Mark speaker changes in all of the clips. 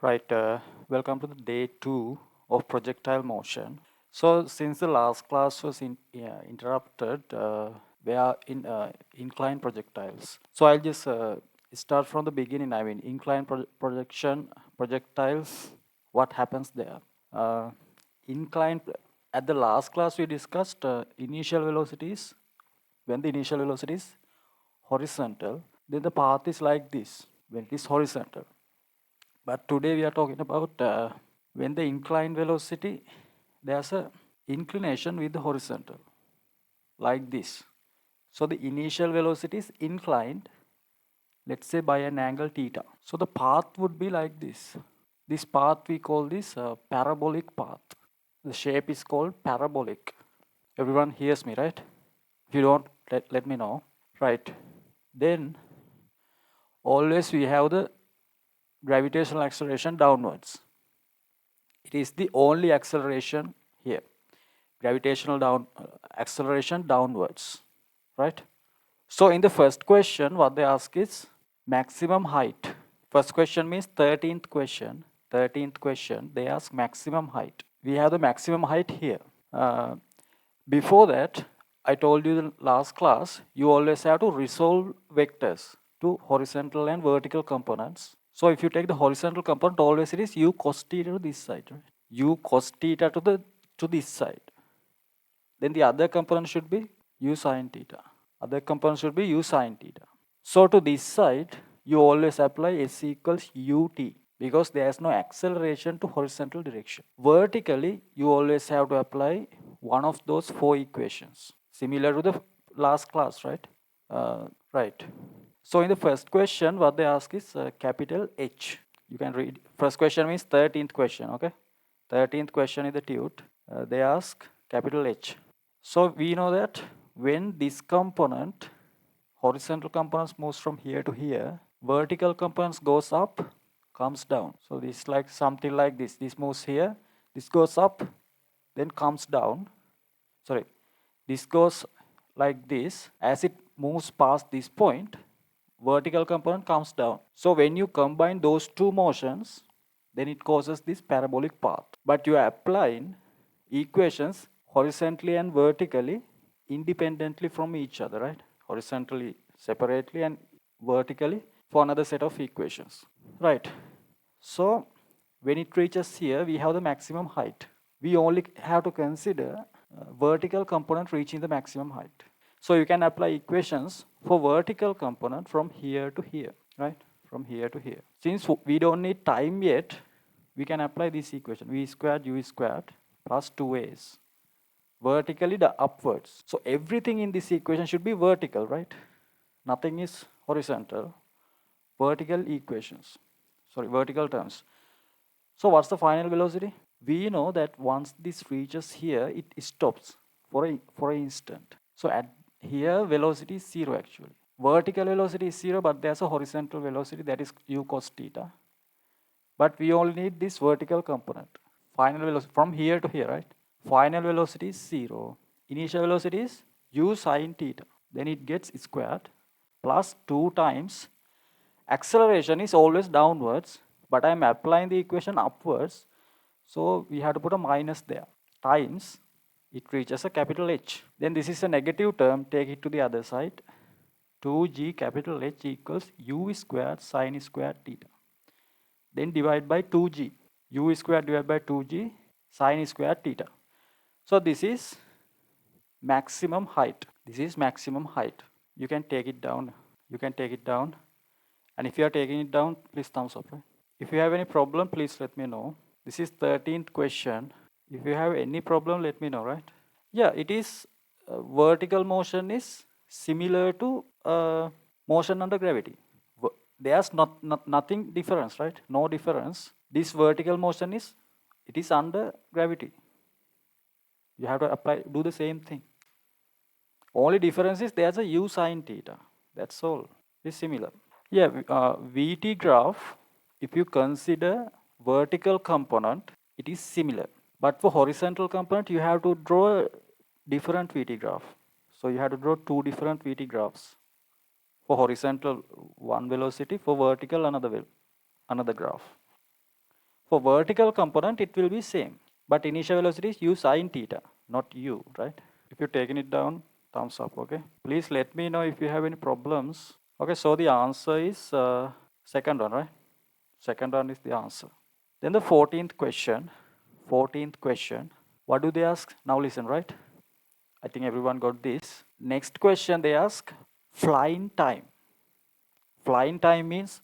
Speaker 1: Right, welcome to the day 2 of projectile motion. So, since the last class was interrupted, we are in inclined projectiles. So, I'll just start from the beginning. I mean, inclined projectiles, what happens there? Inclined, at the last class, we discussed initial velocities. When the initial velocity is horizontal, then the path is like this when it is horizontal. But today we are talking about when the inclined velocity, there's a inclination with the horizontal, like this. So the initial velocity is inclined, let's say by an angle theta. So the path would be like this. This path we call this parabolic path. The shape is called parabolic. Everyone hears me, right? If you don't, let me know. Right. Then always we have the gravitational acceleration downwards. It is the only acceleration here. Gravitational acceleration downwards, right? So in the first question, what they ask is maximum height. First question means 13th question. 13th question, they ask maximum height. We have the maximum height here. Before that, I told you the last class, you always have to resolve vectors to horizontal and vertical components. So if you take the horizontal component, always it is u cos theta to this side, right? U cos theta to this side. Then the other component should be u sine theta. Other component should be u sine theta. So to this side, you always apply S equals ut because there is no acceleration to horizontal direction. Vertically, you always have to apply one of those four equations, similar to the last class, right? Right. So in the first question, what they ask is capital H. You can read. First question means 13th question, okay? 13th question is the tute. They ask capital H. So we know that when this component, horizontal components moves from here to here, vertical components goes up, comes down. So this is like something like this. This moves here, this goes up, then comes down. Sorry, this goes like this. As it moves past this point, vertical component comes down. So when you combine those two motions, then it causes this parabolic path. But you are applying equations horizontally and vertically independently from each other, right? Horizontally separately and vertically for another set of equations, right? So when it reaches here, we have the maximum height. We only have to consider vertical component reaching the maximum height. So you can apply equations for vertical component from here to here, right? From here to here. Since we don't need time yet, we can apply this equation, v squared u squared plus 2as. Vertically the upwards. So everything in this equation should be vertical, right? Nothing is horizontal. Vertical equations. Sorry, vertical terms. So what's the final velocity? We know that once this reaches here, it stops for an instant. So at here, velocity is 0 actually. Vertical velocity is 0, but there's a horizontal velocity that is u cos theta. But we only need this vertical component. Final velocity from here to here, right? Final velocity is 0. Initial velocity is u sine theta. Then it gets squared plus 2 times. Acceleration is always downwards, but I'm applying the equation upwards. So we have to put a minus there. Times, it reaches a capital H. Then this is a negative term, take it to the other side. 2g capital H equals u squared sine squared theta. Then divide by 2g. U squared divided by 2g sine squared theta. So this is maximum height. This is maximum height. You can take it down. You can take it down. And if you are taking it down, please thumbs up. Right? If you have any problem, please let me know. This is 13th question. If you have any problem, let me know, right? Yeah, it is vertical motion is similar to motion under gravity. There's nothing difference, right? No difference. This vertical motion is, it is under gravity. You have to apply, do the same thing. Only difference is there's a u sine theta. That's all. It's similar. Yeah, VT graph, if you consider vertical component, it is similar. But for horizontal component, you have to draw a different VT graph. So you have to draw two different VT graphs. For horizontal, one velocity, for vertical, another graph. For vertical component, it will be same. But initial velocity is u sine theta, not u, right? If you've taken it down, thumbs up, okay? Please let me know if you have any problems. Okay, so the answer is second one, right? Second one is the answer. Then the 14th question. 14th question. What do they ask? Now listen, right? I think everyone got this. Next question they ask, flying time. Flying time means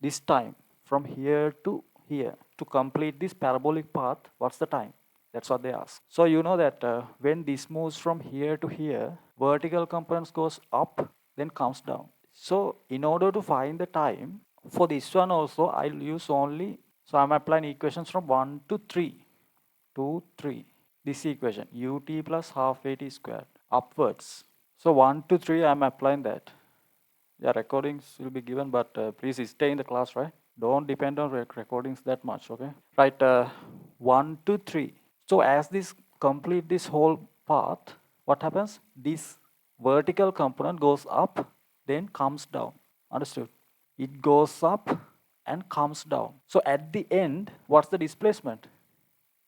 Speaker 1: this time from here to here. To complete this parabolic path, what's the time? That's what they ask. So you know that when this moves from here to here, vertical components goes up, then comes down. So in order to find the time, for this one also, I'll use only, so I'm applying equations from 1 to 3. 2, 3. This equation, ut plus half at squared, upwards. So 1 to 3, I'm applying that. Yeah, recordings will be given, but please stay in the class, right? Don't depend on recordings that much, okay? Right, 1 to 3. So as this complete this whole path, what happens? This vertical component goes up, then comes down. Understood? It goes up and comes down. So at the end, what's the displacement?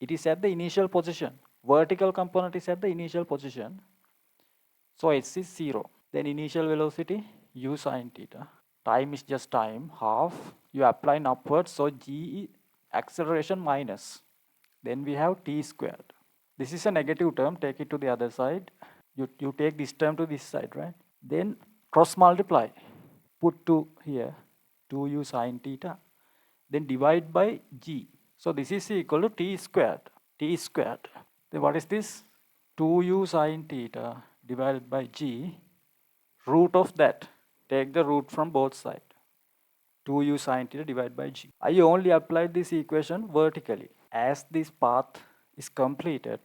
Speaker 1: It is at the initial position. Vertical component is at the initial position. So x is 0. Then initial velocity u sine theta. Time is just time, half. You apply an upward, so g acceleration minus. Then we have t squared. This is a negative term, take it to the other side. You take this term to this side, right? Then cross multiply. Put 2 here, 2u sine theta. Then divide by g. So this is equal to t squared. T squared. Then what is this? 2u sine theta divided by g. Root of that. Take the root from both sides. 2u sine theta divided by g. I only applied this equation vertically. As this path is completed,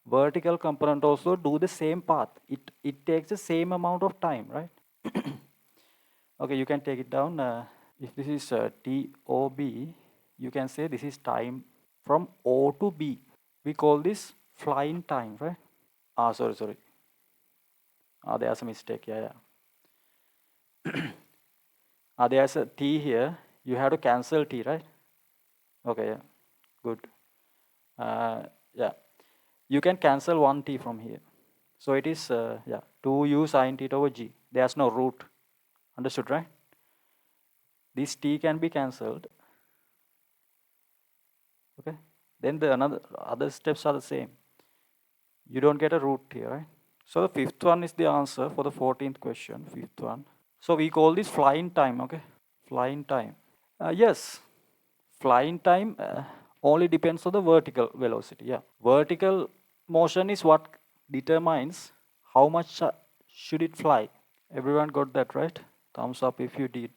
Speaker 1: vertical component also do the same path. It takes the same amount of time, right? Okay, you can take it down. If this is TOB, you can say this is time from O to B. We call this flying time, right? Sorry. There's a mistake. Yeah. There's a T here. You have to cancel T, right? Okay, yeah. Good. Yeah. You can cancel one T from here. So it is, 2u sine theta over G. There's no root. Understood, right? This T can be cancelled. Okay. Then the other steps are the same. You don't get a root here, right? So the fifth one is the answer for the 14th question. Fifth one. So we call this flying time. Okay. Flying time. Yes. Flying time only depends on the vertical velocity. Yeah. Vertical motion is what determines how much should it fly. Everyone got that, right? Thumbs up if you did.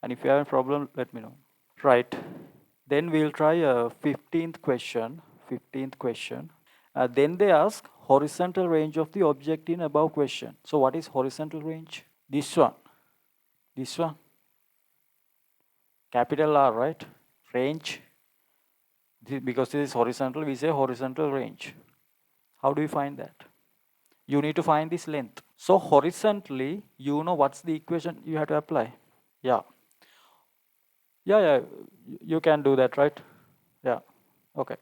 Speaker 1: And if you have a problem, let me know. Right. Then we'll try a 15th question. 15th question. Then they ask horizontal range of the object in above question. So what is horizontal range? This one. This one. Capital R, right? Range. Because this is horizontal, we say horizontal range. How do you find that? You need to find this length. So horizontally, you know what's the equation you have to apply? Yeah. You can do that, right? Yeah. Okay.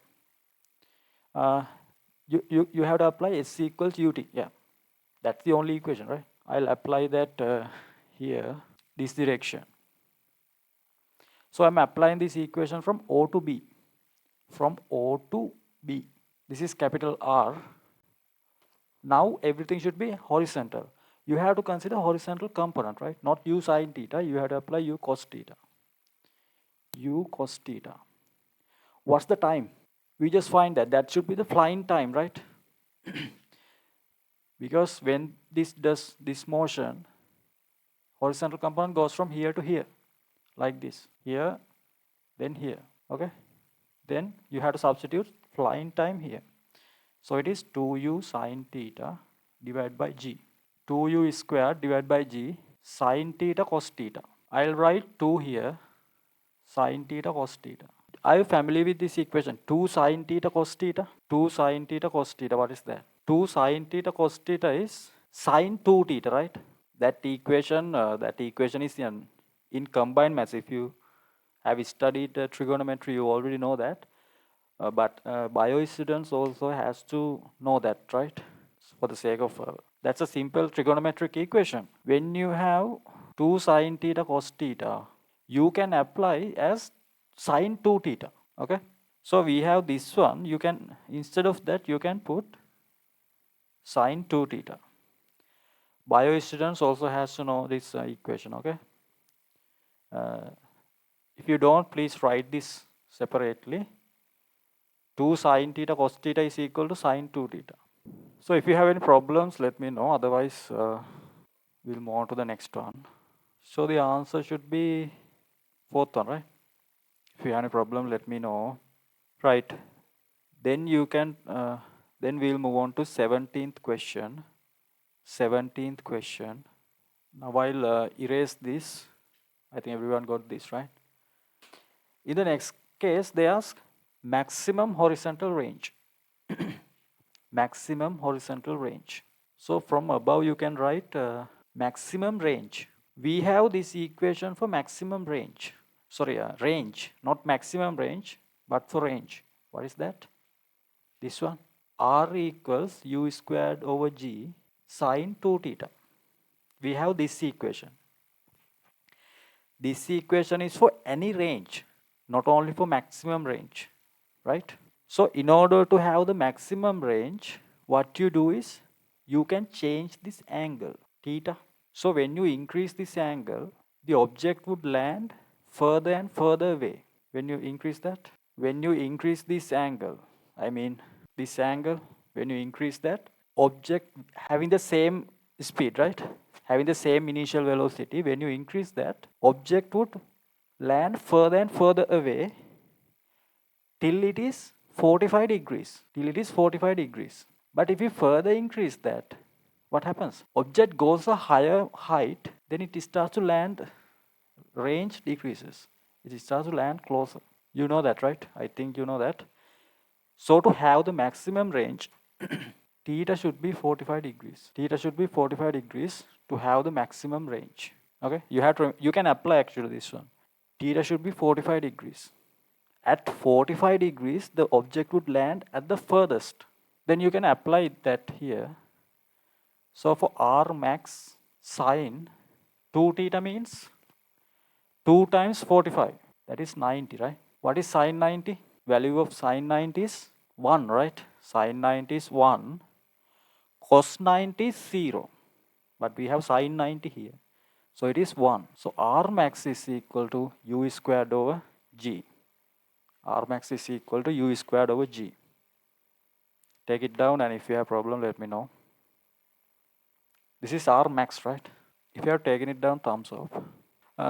Speaker 1: You have to apply S equals ut. Yeah. That's the only equation, right? I'll apply that here, this direction. So I'm applying this equation from O to B. From O to B. This is capital R. Now everything should be horizontal. You have to consider horizontal component, right? Not u sine theta. You have to apply u cos theta. U cos theta. What's the time? We just find that should be the flying time, right? Because when this does this motion, horizontal component goes from here to here, like this. Here, then here, okay? Then you have to substitute flying time here. So it is 2u sine theta divided by g. 2u is squared divided by g, sine theta cos theta. I'll write 2 here, sine theta cos theta. Are you familiar with this equation? 2 sine theta cos theta? 2 sine theta cos theta, what is that? 2 sine theta cos theta is sine 2 theta, right? That equation is in combined maths. If you Have studied trigonometry, you already know that. But bio students also has to know that, right? For the sake of, that's a simple trigonometric equation. When you have 2 sine theta cos theta, you can apply as sine 2 theta, okay? So we have this one, you can, instead of that, you can put sine 2 theta. Bio students also has to know this equation, okay? If you don't, please write this separately. 2 sine theta cos theta is equal to sine 2 theta. So if you have any problems, let me know. Otherwise, we'll move on to the next one. So the answer should be fourth one, right? If you have any problem, let me know. Right. Then you can, then we'll move on to 17th question. 17th question. Now I'll erase this. I think everyone got this, right? In the next case, they ask maximum horizontal range. Maximum horizontal range. So from above you can write maximum range. We have this equation for maximum range. Sorry, range, not maximum range, but for range. What is that? This one. R equals u squared over g sine 2 theta. We have this equation. This equation is for any range, not only for maximum range, right? So in order to have the maximum range, what you do is you can change this angle, theta. So when you increase this angle, the object would land further and further away. When you increase that, when you increase this angle, I mean this angle, when you increase that, object having the same speed, right? Having the same initial velocity, when you increase that, object would land further and further away till it is 45 degrees, till it is 45 degrees. But if you further increase that, what happens? Object goes a higher height, then it starts to land, range decreases. It starts to land closer. You know that, right? I think you know that. So to have the maximum range, theta should be 45 degrees. Theta should be 45 degrees to have the maximum range. Okay, you have to, you can apply actually this one. Theta should be 45 degrees. At 45 degrees, the object would land at the furthest. Then you can apply that here. So for R max sine 2 theta means 2 times 45. That is 90, right? What is sine 90? Value of sine 90 is 1, right? Sine 90 is 1. Cos 90 is 0. But we have sine 90 here. So it is 1. So R max is equal to u squared over g. R max is equal to u squared over g. Take it down, and if you have problem, let me know. This is R max, right? If you have taken it down, thumbs up.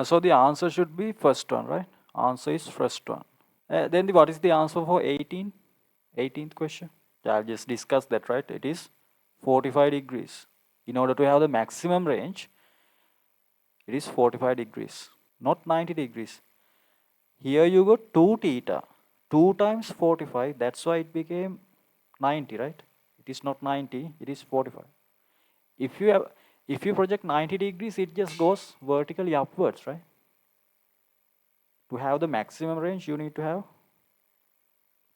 Speaker 1: So the answer should be first one, right? Answer is first one. Then what is the answer for 18th question? I'll just discuss that, right? It is 45 degrees. In order to have the maximum range, it is 45 degrees, not 90 degrees. Here you got 2 theta. 2 times 45, that's why it became 90, right? It is not 90, it is 45. If you project 90 degrees, it just goes vertically upwards, right? To have the maximum range, you need to have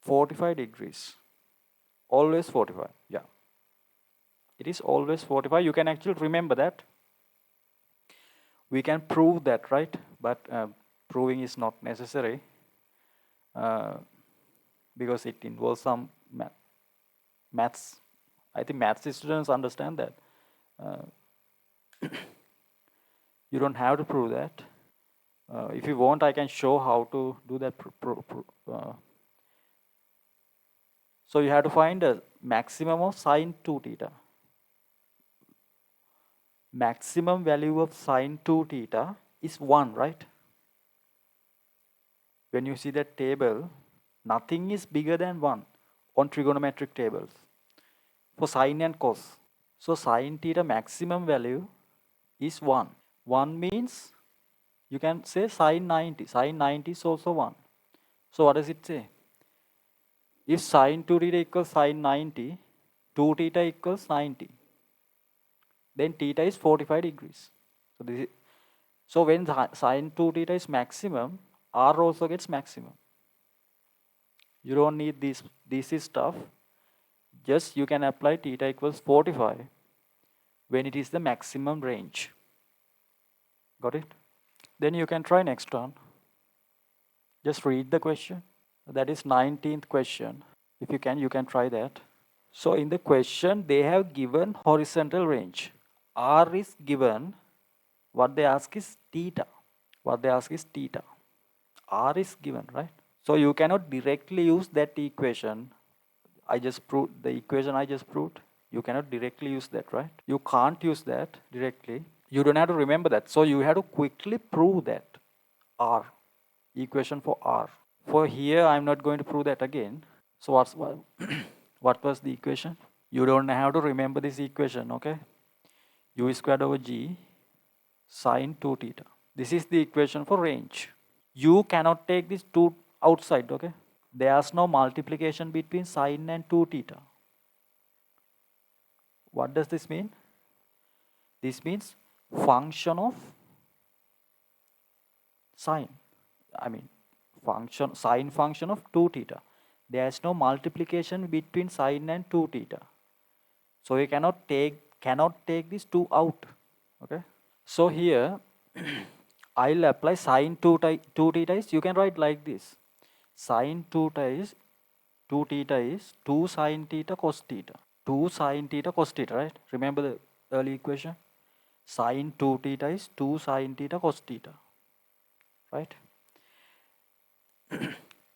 Speaker 1: 45 degrees. Always 45, yeah. It is always 45. You can actually remember that. We can prove that, right? But proving is not necessary because it involves some maths. I think maths students understand that. You don't have to prove that. If you want, I can show how to do that. So you have to find a maximum of sine 2 theta. Maximum value of sine 2 theta is 1, right? When you see that table, nothing is bigger than 1 on trigonometric tables for sine and cos. So sine theta maximum value is 1. 1 means you can say sine 90. Sine 90 is also 1. So what does it say? If sine 2 theta equals sine 90, 2 theta equals 90. Then theta is 45 degrees. So when sine 2 theta is maximum, R also gets maximum. You don't need this is stuff. Just you can apply theta equals 45 when it is the maximum range. Got it? Then you can try next one. Just read the question. That is 19th question. If you can try that. So in the question, they have given horizontal range. R is given. What they ask is theta. What they ask is theta. R is given, right? So you cannot directly use that equation. I just proved the equation I just proved. You cannot directly use that, right? You can't use that directly. You don't have to remember that. So you have to quickly prove that R, equation for R. For here, I'm not going to prove that again. So what was the equation? You don't have to remember this equation, okay? U squared over G sine 2 theta. This is the equation for range. You cannot take this 2 outside, okay? There's no multiplication between sine and 2 theta. What does this mean? This means function of sine. I mean sine function of 2 theta. There is no multiplication between sine and 2 theta. So you cannot take this 2 out. Okay. So here I'll apply sine 2 theta is, you can write like this. Sine 2 theta is 2 sine theta cos theta. 2 sine theta cos theta, right? Remember the early equation? Sine 2 theta is 2 sine theta cos theta. Right?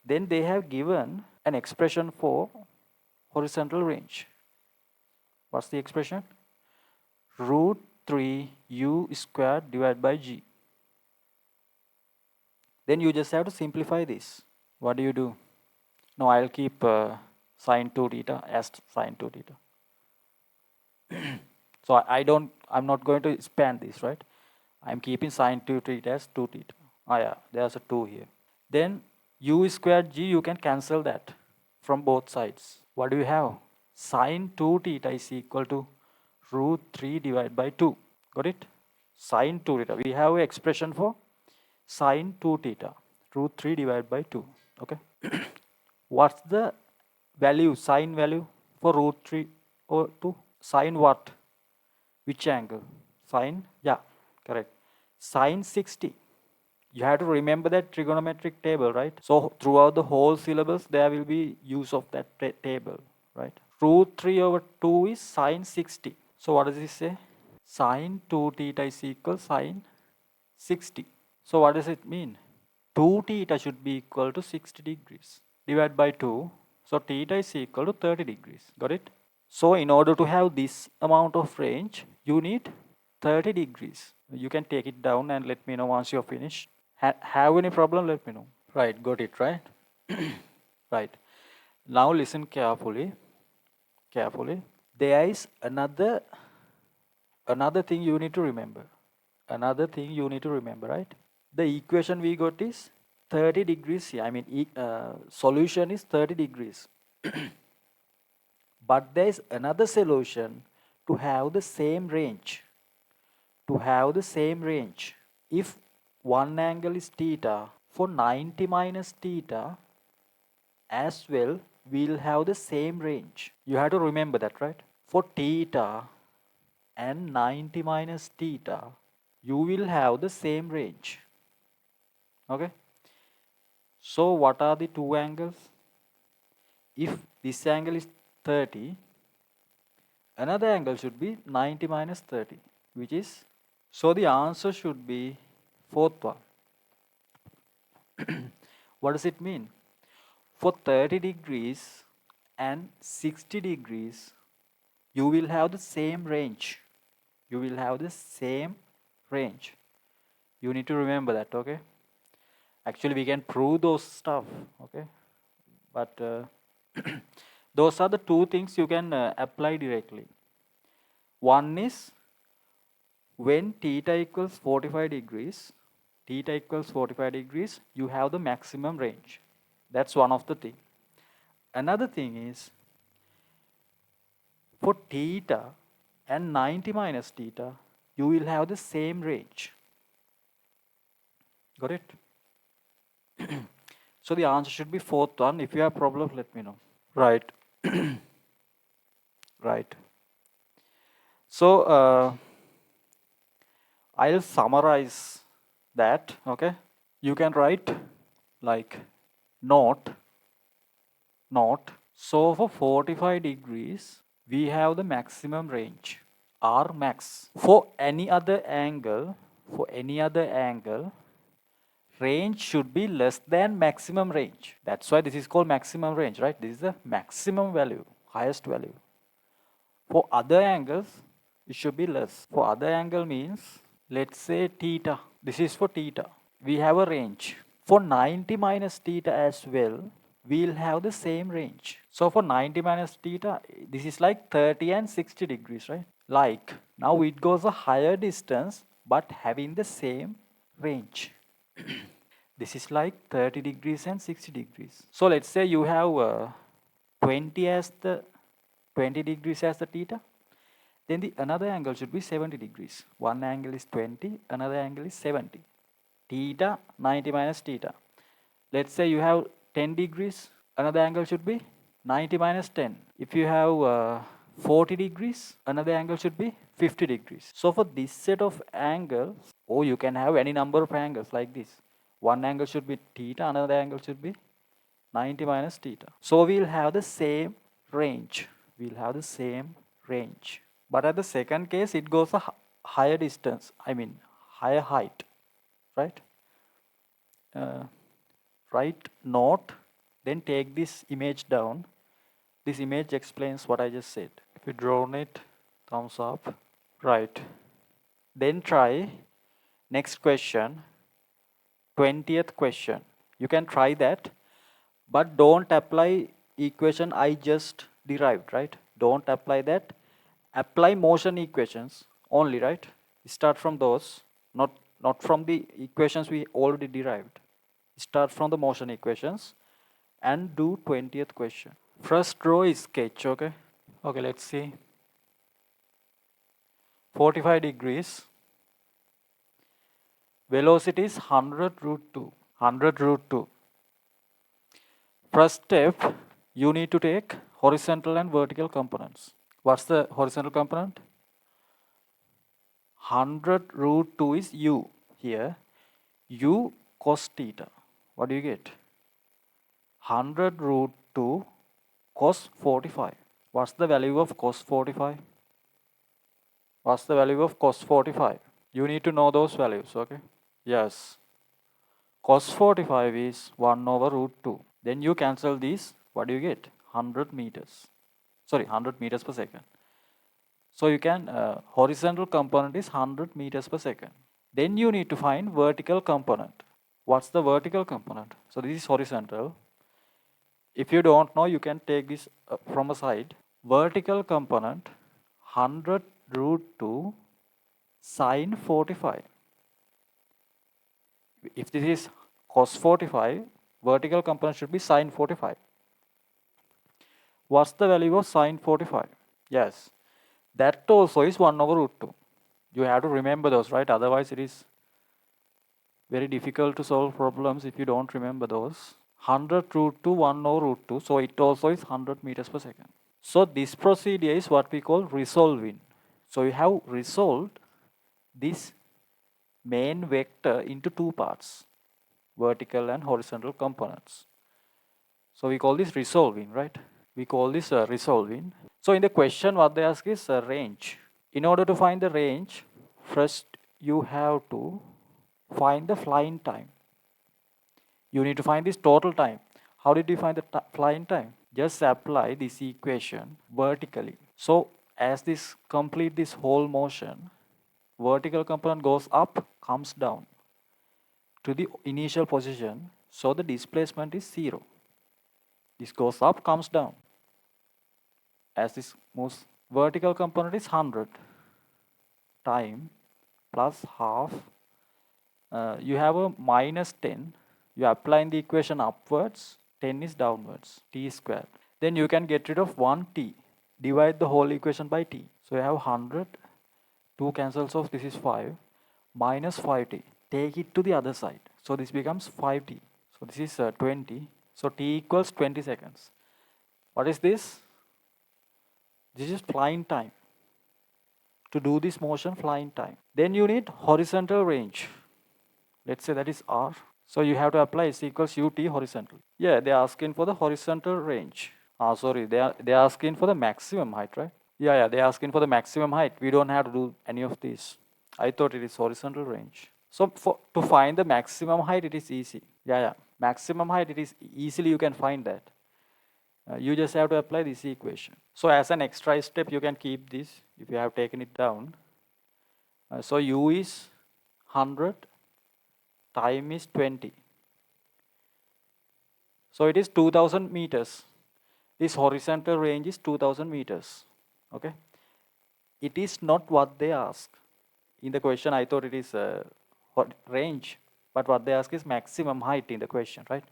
Speaker 1: Then they have given an expression for horizontal range. What's the expression? Root 3 u squared divided by g. Then you just have to simplify this. What do? No, I'll keep sine 2 theta as sine 2 theta. So I'm not going to expand this, right? I'm keeping sine 2 theta as 2 theta. Oh yeah, there's a 2 here. Then u squared g, you can cancel that from both sides. What do you have? Sine 2 theta is equal to root 3 divided by 2. Got it? Sine 2 theta. We have an expression for sine 2 theta. Root 3 divided by 2. Okay. What's the value, sine value for root 3 or 2? Sine what? Which angle? Sine? Yeah, correct. Sine 60. You have to remember that trigonometric table, right? So throughout the whole syllabus, there will be use of that table, right? Root 3 over 2 is sine 60. So what does this say? Sine 2 theta is equal sine 60. So what does it mean? 2 theta should be equal to 60 degrees. Divided by 2. So theta is equal to 30 degrees. Got it? So in order to have this amount of range, you need 30 degrees. You can take it down and let me know once you're finished. Have any problem, let me know. Right, got it, right? Right. Now listen carefully. There is another thing you need to remember. Right? The equation we got is 30 degrees here. I mean, solution is 30 degrees. But there is another solution to have the same range. If one angle is theta, for 90 minus theta as well, we'll have the same range. You have to remember that, right? For theta and 90 minus theta, you will have the same range. Okay? So what are the two angles? If this angle is 30, another angle should be 90 minus 30, which is, so the answer should be fourth one. What does it mean? For 30 degrees and 60 degrees, you will have the same range. You need to remember that, okay? Actually, we can prove those stuff, okay? But those are the two things you can apply directly. One is when theta equals 45 degrees, you have the maximum range. That's one of the thing. Another thing is for theta and 90 minus theta, you will have the same range. Got it? So the answer should be fourth one. If you have problems, let me know. Right. Right. So I'll summarize that. Okay. You can write like note. So for 45 degrees, we have the maximum range, R max. For any other angle, range should be less than maximum range. That's why this is called maximum range, right? This is the maximum value, highest value. For other angles, it should be less. For other angle means, let's say theta. This is for theta. We have a range. For 90 minus theta as well, we'll have the same range. So for 90 minus theta, this is like 30 and 60 degrees, right? Like, now it goes a higher distance, but having the same range. This is like 30 degrees and 60 degrees. So let's say you have 20 as the 20 degrees as the theta. Then the another angle should be 70 degrees. One angle is 20, another angle is 70. Theta 90 minus theta. Let's say you have 10 degrees, another angle should be 90 minus 10. If you have 40 degrees, another angle should be 50 degrees. So for this set of angles, or you can have any number of angles like this. One angle should be theta, another angle should be 90 minus theta. So we'll have the same range. But at the second case, it goes a higher distance, higher height, right? Write note, then take this image down. This image explains what I just said. If you drawn it, thumbs up. Right. Then try next question, 20th question. You can try that, but don't apply equation I just derived, right? Don't apply that. Apply motion equations only, right? Start from those, not from the equations we already derived. Start from the motion equations and do 20th question. First row is sketch, okay? Okay, let's see. 45 degrees. Velocity is 100 root 2. 100 root 2. First step, you need to take horizontal and vertical components. What's the horizontal component? 100 root 2 is u here. U cos theta. What do you get? 100 root 2 cos 45. What's the value of cos 45? What's the value of cos 45? You need to know those values, okay? Yes. Cos 45 is 1 over root 2. Then you cancel these. What do you get? 100 meters. Sorry, 100 meters per second. So you can, horizontal component is 100 meters per second. Then you need to find vertical component. What's the vertical component? So this is horizontal. If you don't know, you can take this from a side. Vertical component 100 root 2 sine 45. If this is cos 45, vertical component should be sine 45. What's the value of sine 45? Yes, that also is 1 over root 2. You have to remember those, right? Otherwise it is very difficult to solve problems if you don't remember those. 100 root 2, 1 over root 2. So it also is 100 meters per second. So this procedure is what we call resolving. So you have resolved this main vector into two parts, vertical and horizontal components. So we call this resolving, right? We call this resolving. So in the question, what they ask is a range. In order to find the range, first you have to find the flying time. You need to find this total time. How did you find the flying time? Just apply this equation vertically. So as this complete this whole motion, vertical component goes up, comes down to the initial position. So the displacement is 0. This goes up, comes down. As this moves, vertical component is 100 time plus half. You have a minus 10. You apply the equation upwards, 10 is downwards, t squared. Then you can get rid of 1t. Divide the whole equation by t. So you have 100, 2 cancels off, this is 5, minus 5t. Take it to the other side. So this becomes 5t. So this is 20. So t equals 20 seconds. What is this? This is flying time. To do this motion, flying time. Then you need horizontal range. Let's say that is r. So you have to apply s equals ut horizontal. Yeah, they are asking for the horizontal range. Sorry, they are asking for the maximum height, right? Yeah, they are asking for the maximum height. We don't have to do any of these. I thought it is horizontal range. So to find the maximum height, it is easy. Yeah. Maximum height, it is easily you can find that. You just have to apply this equation. So as an extra step, you can keep this if you have taken it down. So u is 100, time is 20. So it is 2000 meters. This horizontal range is 2000 meters. Okay. It is not what they ask. In the question, I thought it is range, but what they ask is maximum height in the question, right?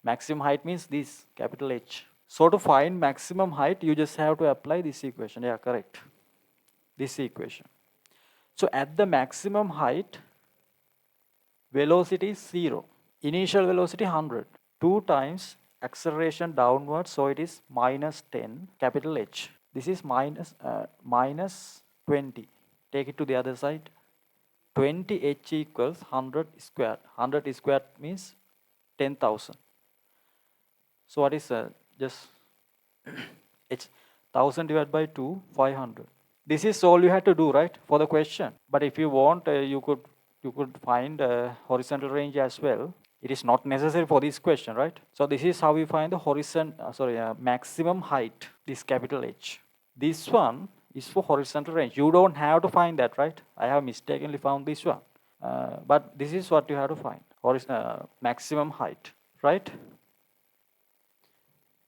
Speaker 1: Maximum height means this, capital H. So to find maximum height, you just have to apply this equation. Yeah, correct. This equation. So at the maximum height, velocity is 0. Initial velocity 100. 2 times acceleration downward, so it is minus 10, capital H. This is minus 20. Take it to the other side. 20h equals 100 squared. 100 squared means 10,000. So what is just h 1000 divided by 2, 500. This is all you had to do, right, for the question. But if you want, you could find horizontal range as well. It is not necessary for this question, right? So this is how we find the maximum height, this capital H. This one is for horizontal range. You don't have to find that, right? I have mistakenly found this one. But this is what you have to find, maximum height, right?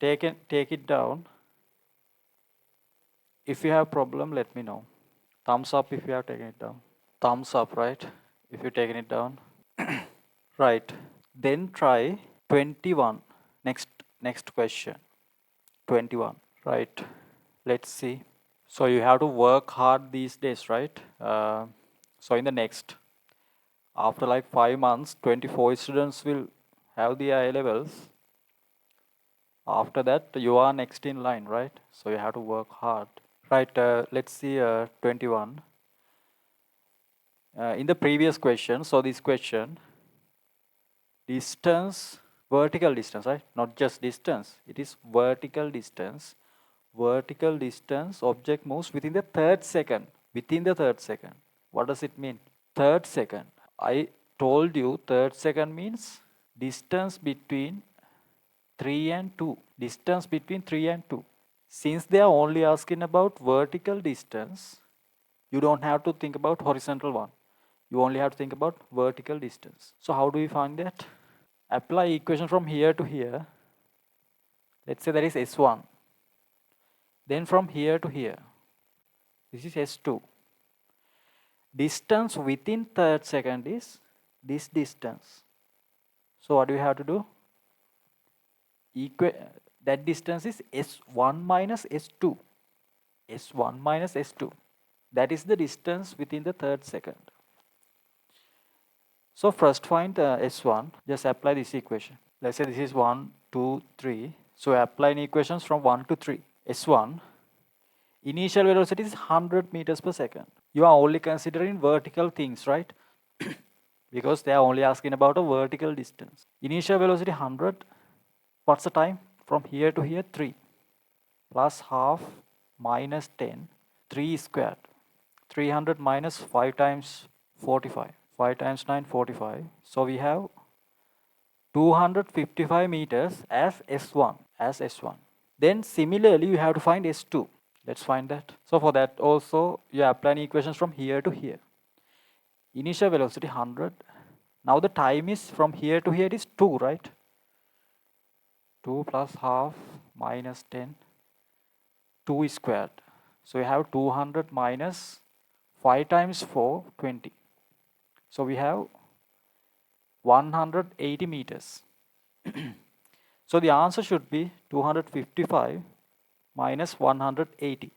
Speaker 1: Take it down. If you have problem, let me know. Thumbs up if you have taken it down. Thumbs up, right? If you've taken it down. Right. Then try 21. Next question. 21. Right. Let's see. So you have to work hard these days, right? So in the next, after like 5 months, 24 students will have the A levels. After that, you are next in line, right? So you have to work hard. Right, let's see 21. In the previous question, so this question, distance, vertical distance, right? Not just distance, it is vertical distance. Vertical distance, object moves within the third second. Within the third second. What does it mean? Third second. I told you third second means distance between 3 and 2. Distance between 3 and 2. Since they are only asking about vertical distance, you don't have to think about horizontal one. You only have to think about vertical distance. So how do we find that? Apply equation from here to here. Let's say that is S1. Then from here to here, this is S2. Distance within third second is this distance. So what do we have to do? That distance is S1 minus S2. S1 minus S2. That is the distance within the third second. So first find S1. Just apply this equation. Let's say this is 1, 2, 3. So apply equations from 1 to 3. S1. Initial velocity is 100 meters per second. You are only considering vertical things, right? Because they are only asking about a vertical distance. Initial velocity 100. What's the time? From here to here, 3. Plus half minus 10. 3 squared. 300 minus 5 times 45. 5 times 9, 45. So we have 255 meters as S1. Then similarly, you have to find S2. Let's find that. So for that also, you apply equations from here to here. Initial velocity 100. Now the time is from here to here is 2, right? 2 plus half minus 10. 2 squared. So we have 200 minus 5 times 4, 20. So we have 180 meters. So the answer should be 255 minus 180.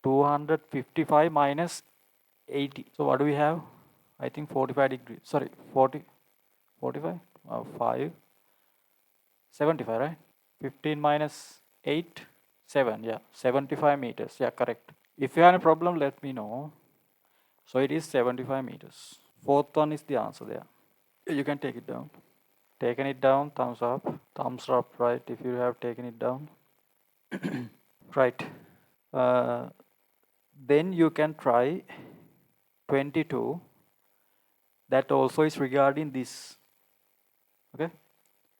Speaker 1: 255 minus 80. So what do we have? I think 45 degrees. Sorry, 40, 45? 5, 75, right? 15 minus 8, 7, yeah, 75 meters, yeah, correct. If you have a problem, let me know. So it is 75 meters. Fourth one is the answer there. You can take it down. Taken it down, thumbs up. Thumbs up, right, if you have taken it down. Right. Then you can try 22. That also is regarding this. Okay.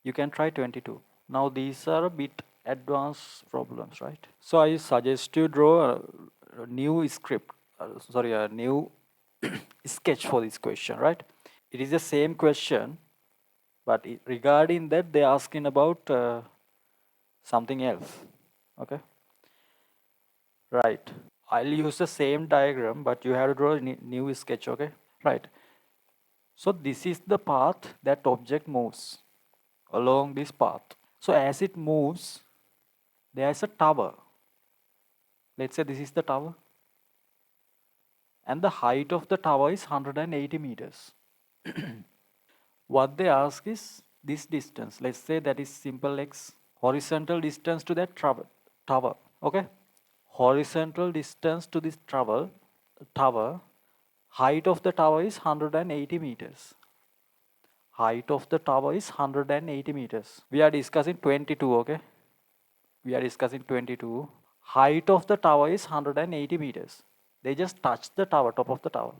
Speaker 1: You can try 22. Now these are a bit advanced problems, right? So I suggest you draw a new script, a new sketch for this question, right? It is the same question, but regarding that they are asking about something else. Okay. Right. I'll use the same diagram, but you have to draw a new sketch. Okay. Right. So this is the path that object moves along this path. So as it moves, there is a tower. Let's say this is the tower. And the height of the tower is 180 meters. What they ask is this distance. Let's say that is simple x, horizontal distance to that tower. Okay? Horizontal distance to this tower, height of the tower is 180 meters. Height of the tower is 180 meters. We are discussing 22, okay? We are discussing 22. Height of the tower is 180 meters. They just touch the tower, top of the tower.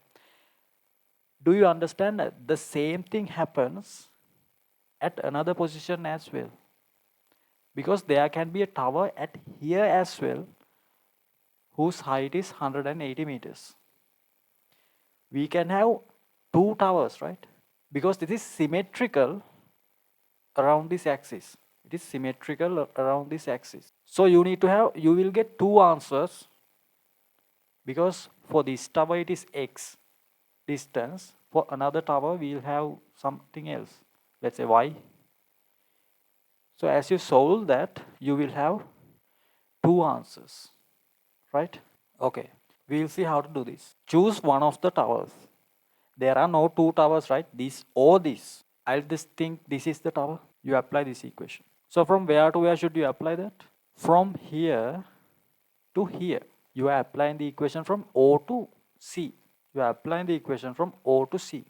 Speaker 1: Do you understand that the same thing happens at another position as well? Because there can be a tower at here as well, whose height is 180 meters. We can have two towers, right? Because this is symmetrical around this axis. It is symmetrical around this axis. So you will get two answers, because for this tower it is x distance. For another tower we will have something else. Let's say y. So as you solve that, you will have two answers, right? Okay, we will see how to do this. Choose one of the towers. There are no two towers, right? This or this. I'll just think this is the tower. You apply this equation. So from where to where should you apply that? From here to here. You are applying the equation from O to C. You are applying the equation from O to C.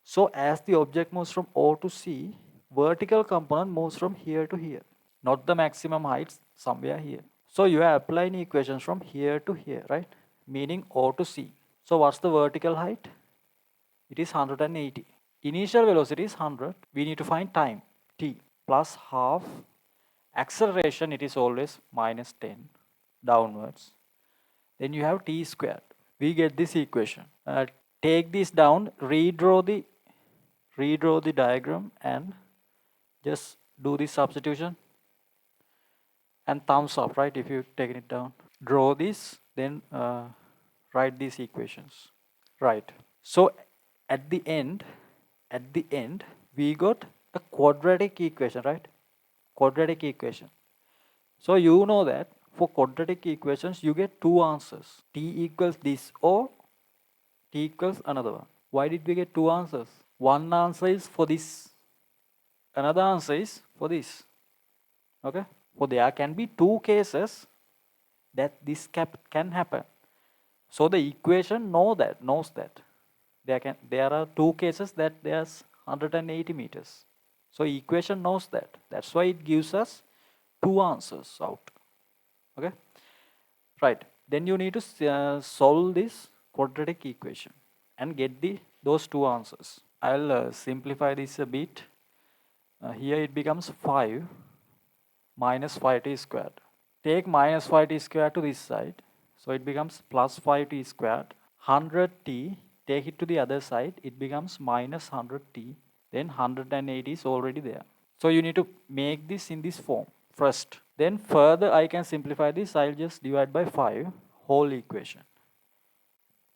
Speaker 1: So as the object moves from O to C, vertical component moves from here to here. Not the maximum heights, somewhere here. So you are applying equations from here to here, right? Meaning O to C. So what's the vertical height? It is 180. Initial velocity is 100. We need to find time, t, plus half. Acceleration, it is always minus 10 downwards. Then you have t squared. We get this equation. Take this down, redraw the diagram and just do the substitution. And thumbs up, right, if you've taken it down. Draw this, then write these equations. Right. So at the end, we got a quadratic equation, right? Quadratic equation. So you know that for quadratic equations, you get two answers. T equals this or t equals another one. Why did we get two answers? One answer is for this. Another answer is for this. Okay? So there can be two cases that this can happen. So the equation knows that. There are two cases that there's 180 meters. So equation knows that. That's why it gives us two answers out. Okay? Right. Then you need to solve this quadratic equation and get those two answers. I'll simplify this a bit. Here it becomes 5 minus 5t squared. Take minus 5t squared to this side. So it becomes plus 5t squared. 100t, take it to the other side, it becomes minus 100t. Then 180 is already there. So you need to make this in this form first. Then further I can simplify this. I'll just divide by 5 whole equation.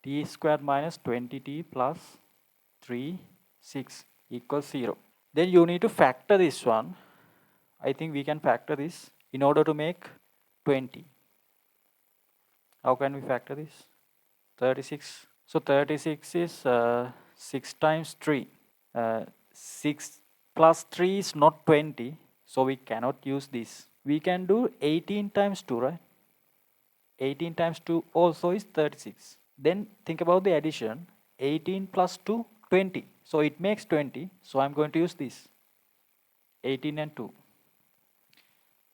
Speaker 1: T squared minus 20t plus 3, 6 equals 0. Then you need to factor this one. I think we can factor this in order to make 20. How can we factor this? 36. So 36 is 6 times 3. 6 plus 3 is not 20, so we cannot use this. We can do 18 times 2, right? 18 times 2 also is 36. Then think about the addition. 18 plus 2, 20. So it makes 20. So I'm going to use this. 18 and 2.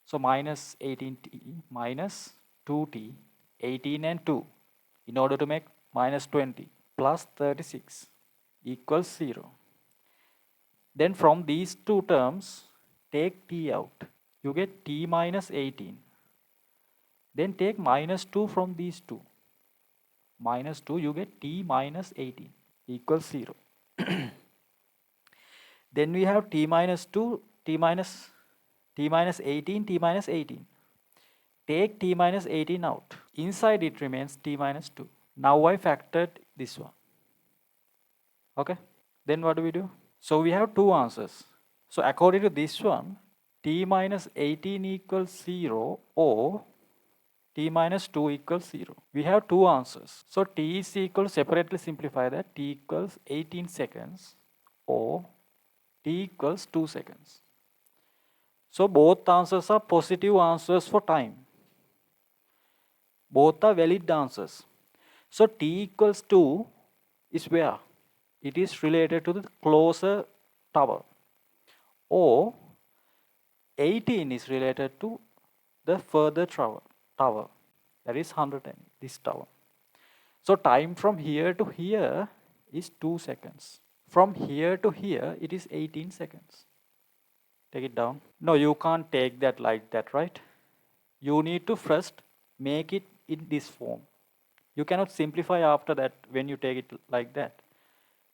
Speaker 1: So minus 18t minus 2t, 18 and 2, in order to make minus 20 plus 36 equals 0. Then from these two terms, take t out. You get t minus 18. Then take minus 2 from these two. Minus 2, you get t minus 18 equals 0. Then we have t minus 2, t minus 18, t minus 18. Take t minus 18 out. Inside it remains t minus 2. Now I factored this one. Okay. Then what do we do? So we have two answers. So according to this one, t minus 18 equals 0 or t minus 2 equals 0. We have two answers. So t is equal, separately simplify that, t equals 18 seconds or t equals 2 seconds. So both answers are positive answers for time. Both are valid answers. So t equals 2 is where? It is related to the closer tower. Or 18 is related to the further tower. That is 110, this tower. So time from here to here is 2 seconds. From here to here, it is 18 seconds. Take it down. No, you can't take that like that, right? You need to first make it in this form. You cannot simplify after that when you take it like that.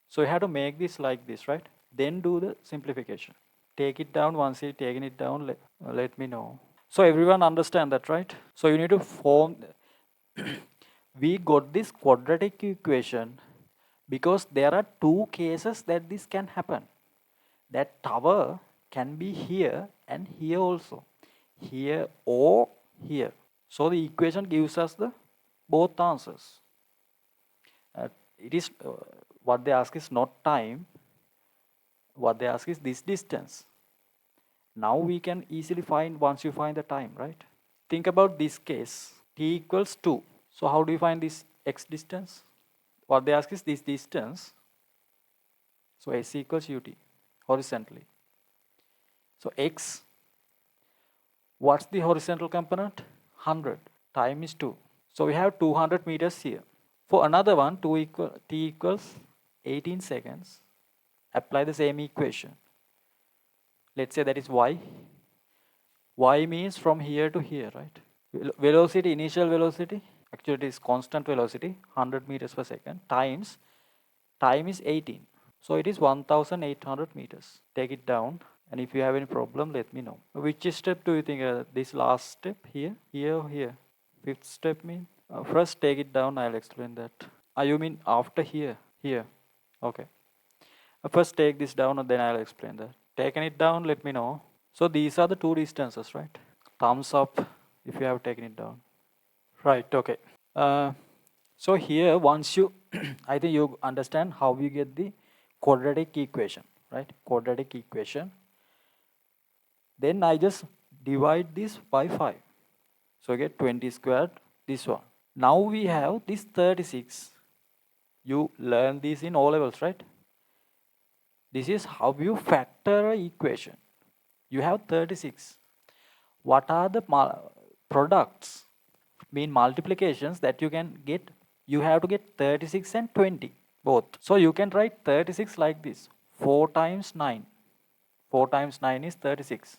Speaker 1: So you have to make this like this, right? Then do the simplification. Take it down. Once you've taken it down, let me know. So everyone understand that, right? So you need to form. We got this quadratic equation because there are two cases that this can happen. That tower can be here and here also. Here or here. So the equation gives us the both answers. It is what they ask is not time. What they ask is this distance. Now we can easily find once you find the time, right? Think about this case. T equals 2. So how do you find this x distance? What they ask is this distance. So s equals ut horizontally. So x, what's the horizontal component? 100. Time is 2. So we have 200 meters here. For another one, t equals 18 seconds. Apply the same equation. Let's say that is y. Y means from here to here, right? Velocity, initial velocity, actually it is constant velocity, 100 meters per second, times time is 18. So it is 1800 meters. Take it down, and if you have any problem, let me know. Which step do you think? This last step here, here, here. Fifth step mean? First take it down, I'll explain that. You mean after here? Here. Okay. First take this down and then I'll explain that. Taken it down, let me know. So these are the two distances, right? Thumbs up if you have taken it down. Right, okay. So here, once you, I think you understand how you get the quadratic equation, right? Quadratic equation. Then I just divide this by 5. So I get 20 squared, this one. Now we have this 36. You learn this in O levels, right? This is how you factor an equation. You have 36. What are the products, mean multiplications that you can get? You have to get 36 and 20 both. So you can write 36 like this. 4 times 9. 4 times 9 is 36.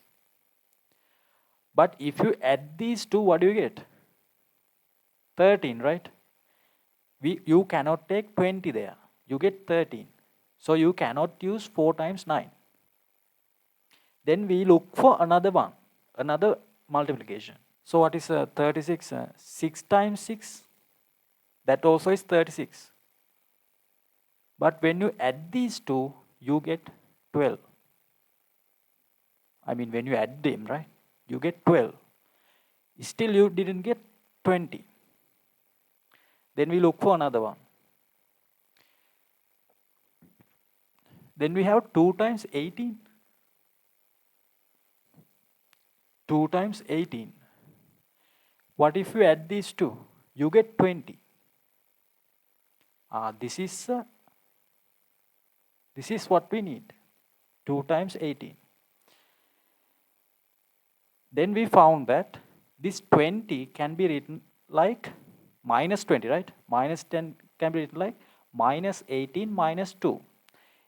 Speaker 1: But if you add these two, what do you get? 13, right? You cannot take 20 there. You get 13. So you cannot use 4 times 9. Then we look for another one, another multiplication. So what is 36? 6 times 6, that also is 36. But when you add these two, you get 12. I mean, when you add them, right, you get 12. Still you didn't get 20. Then we look for another one. Then we have 2 times 18. 2 times 18. What if you add these two? You get 20. This is what we need. 2 times 18. Then we found that this 20 can be written like minus 20, right? Minus 10 can be written like minus 18 minus 2.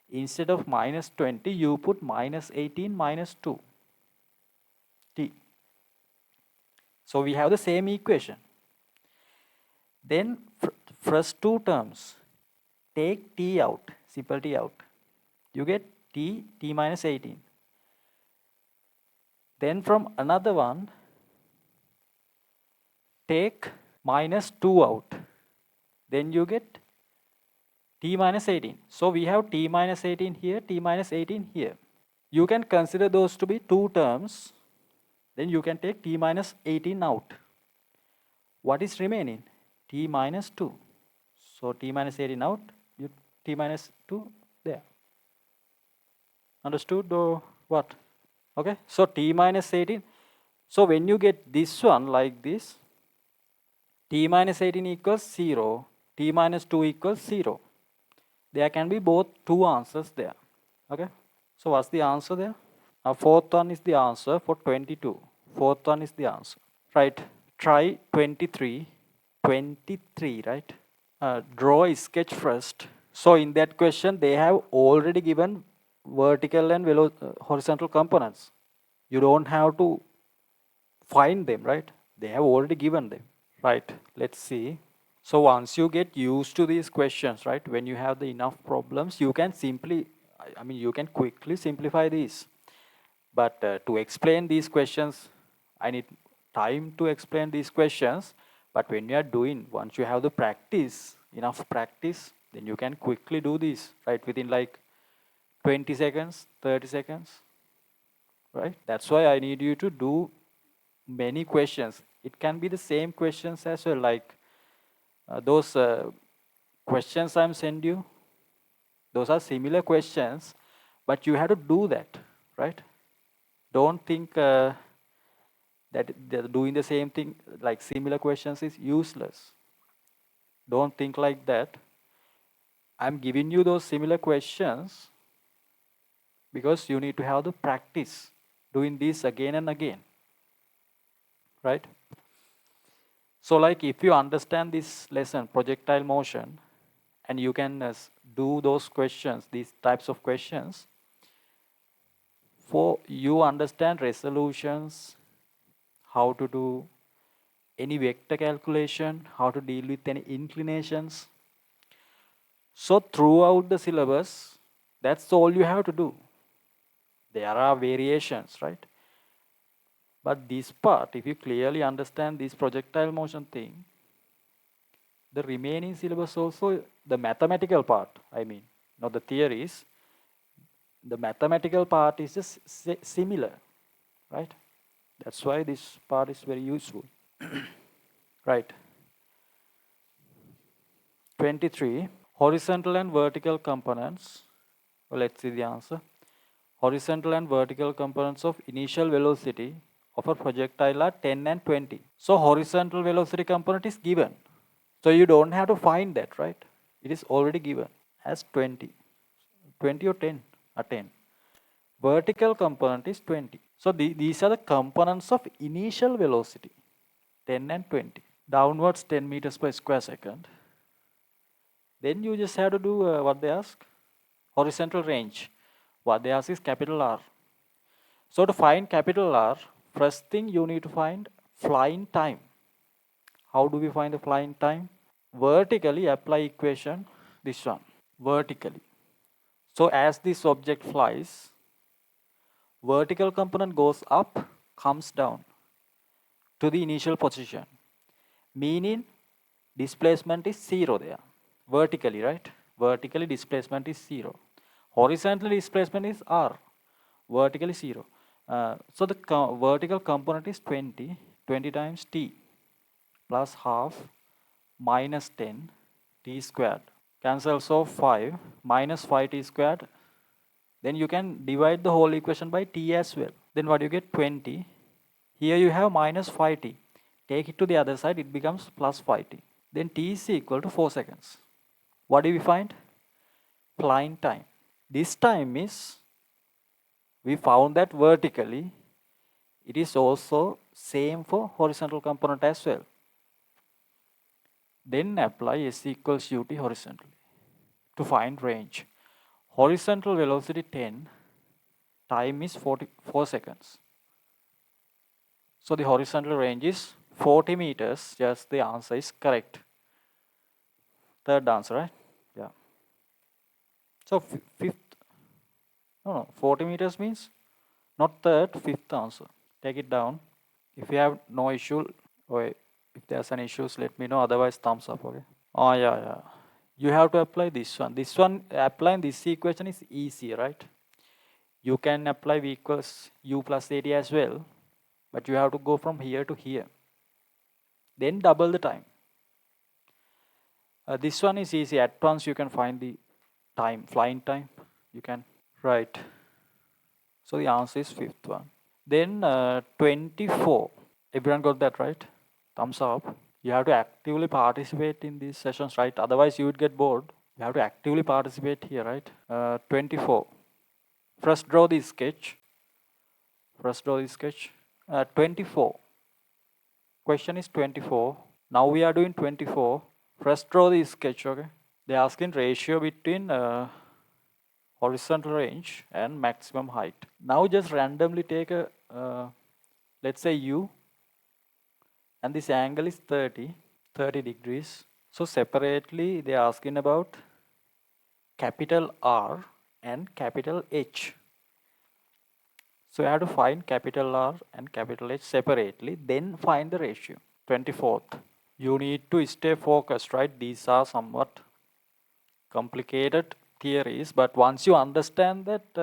Speaker 1: Instead of minus 20, you put minus 18 minus 2. T. So we have the same equation. Then first two terms, take t out, simple t out. You get t minus 18. Then from another one, take minus 2 out. Then you get t minus 18. So we have t minus 18 here, t minus 18 here. You can consider those to be two terms. Then you can take t minus 18 out. What is remaining? T minus 2. So t minus 18 out, you t minus 2 there. Understood or what? Okay, so t minus 18. So when you get this one like this, t minus 18 equals 0, t minus 2 equals 0. There can be both two answers there. Okay, so what's the answer there? Fourth one is the answer for 22. Fourth one is the answer. Right, try 23. 23, right? Draw a sketch first. So in that question, they have already given vertical and horizontal components. You don't have to find them, right? They have already given them. Right, let's see. So once you get used to these questions, right, when you have the enough problems, you can simply, you can quickly simplify these. But to explain these questions, I need time to explain these questions. But when you are doing, once you have the practice, enough practice, then you can quickly do this, right, within like 20 seconds, 30 seconds, right? That's why I need you to do many questions. It can be the same questions as well, like those questions I'm sending you, those are similar questions, but you have to do that, right? Don't think that doing the same thing, like similar questions, is useless. Don't think like that. I'm giving you those similar questions because you need to have the practice doing this again and again, right? So like if you understand this lesson, projectile motion, and you can do those questions, these types of questions, for you understand resolutions, how to do any vector calculation, how to deal with any inclinations. So throughout the syllabus, that's all you have to do. There are variations, right? But this part, if you clearly understand this projectile motion thing, the remaining syllabus also, the mathematical part, not the theories, the mathematical part is just similar, right? That's why this part is very useful. Right. 23, horizontal and vertical components. Well, let's see the answer. Horizontal and vertical components of initial velocity of a projectile are 10 and 20. So horizontal velocity component is given. So you don't have to find that, right? It is already given as 20. 20 or 10? 10. Vertical component is 20. So these are the components of initial velocity, 10 and 20. Downwards 10 meters per square second. Then you just have to do what they ask, horizontal range. What they ask is capital R. So to find capital R, first thing you need to find flying time. How do we find the flying time? Vertically apply equation, this one, vertically. So as this object flies, vertical component goes up, comes down to the initial position, meaning displacement is 0 there. Vertically, right? Vertically displacement is 0. Horizontally displacement is R. Vertically 0. So the vertical component is 20. 20 times t plus half minus 10 t squared. Cancels off 5 minus 5 t squared Then you can divide the whole equation by t as well. Then what you get? 20. Here you have minus 5t. Take it to the other side, it becomes plus 5t. Then t is equal to 4 seconds. What do we find? Flying time. This time is, we found that vertically, it is also same for horizontal component as well. Then apply S equals ut horizontally to find range. Horizontal velocity 10, time is 44 seconds. So the horizontal range is 40 meters, just the answer is correct. Third answer, right? Yeah. So fifth, no, 40 meters means not third, fifth answer. Take it down. If you have no issue, or if there's any issues, let me know. Otherwise, thumbs up, okay? Oh, yeah. You have to apply this one. This one, applying this equation is easy, right? You can apply V equals U plus AT as well, but you have to go from here to here. Then double the time. This one is easy. At once you can find the time, flying time. You can write. So the answer is fifth one. Then 24. Everyone got that right? Thumbs up. You have to actively participate in these sessions, right? Otherwise you would get bored. You have to actively participate here, right? 24. First draw the sketch. 24. Question is 24. Now we are doing 24. First draw the sketch, okay? They are asking ratio between horizontal range and maximum height. Now just randomly take a, let's say U, and this angle is 30 degrees. So separately they are asking about capital R and capital H. So you have to find capital R and capital H separately, then find the ratio. 24th. You need to stay focused, right? These are somewhat complicated theories, but once you understand that,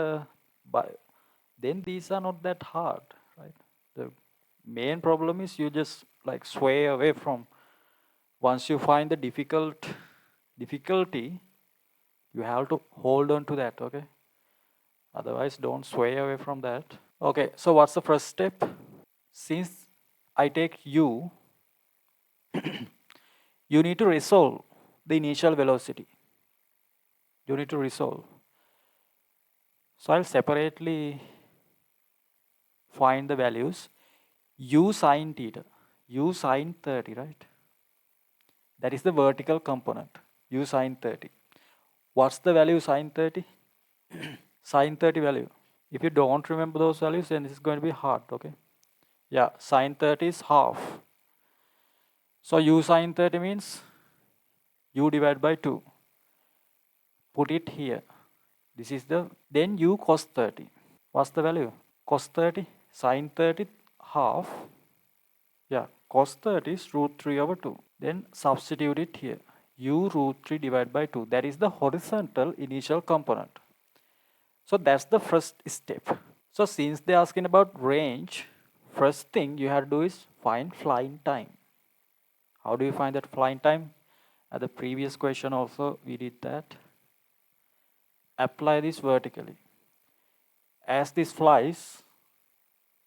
Speaker 1: then these are not that hard, right? The main problem is you just like sway away from, once you find the difficulty, you have to hold on to that, okay? Otherwise, don't sway away from that. Okay, so what's the first step? Since I take U, you need to resolve the initial velocity. You need to resolve. So I'll separately find the values. U sine theta, U sine 30, right? That is the vertical component, U sine 30. What's the value sine 30? Sine 30 value. If you don't remember those values, then this is going to be hard, okay? Yeah, sine 30 is half. So U sine 30 means U divided by 2. Put it here. This is the, then U cos 30. What's the value? Cos 30, sine 30 half. Yeah, cos 30 is root 3 over 2. Then substitute it here. U root 3 divided by 2. That is the horizontal initial component. So that's the first step. So since they're asking about range, first thing you have to do is find flying time. How do you find that flying time? At the previous question also we did that. Apply this vertically. As this flies,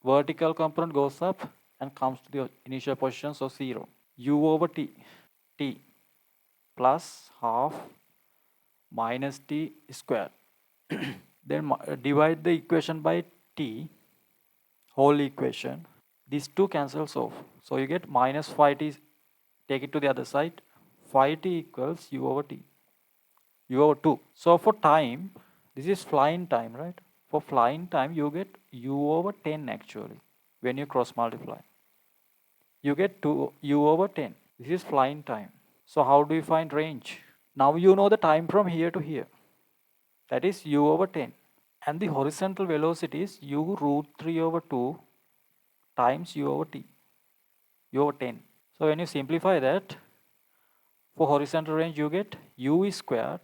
Speaker 1: vertical component goes up and comes to the initial position, so 0. U over t, t plus half minus t squared. Then divide the equation by t, whole equation. These two cancels off. So you get minus 5t, take it to the other side. 5t equals u over t, u over 2. So for time, this is flying time, right? For flying time, you get u over 10 actually, when you cross multiply. You get u over 10. This is flying time. So how do you find range? Now you know the time from here to here. That is u over 10. And the horizontal velocity is u root 3 over 2 times u over t, u over 10. So when you simplify that, for horizontal range you get u squared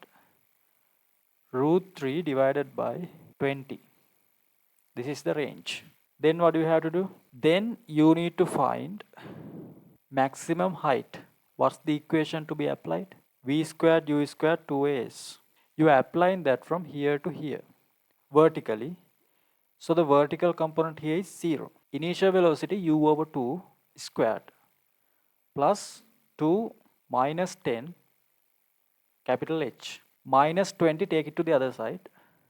Speaker 1: root 3 divided by 20. This is the range. Then what do you have to do? Then you need to find maximum height. What's the equation to be applied? V squared u squared 2as. You are applying that from here to here. vertically. So the vertical component here is 0. Initial velocity u over 2 squared plus 2 minus 10 capital H minus 20, take it to the other side.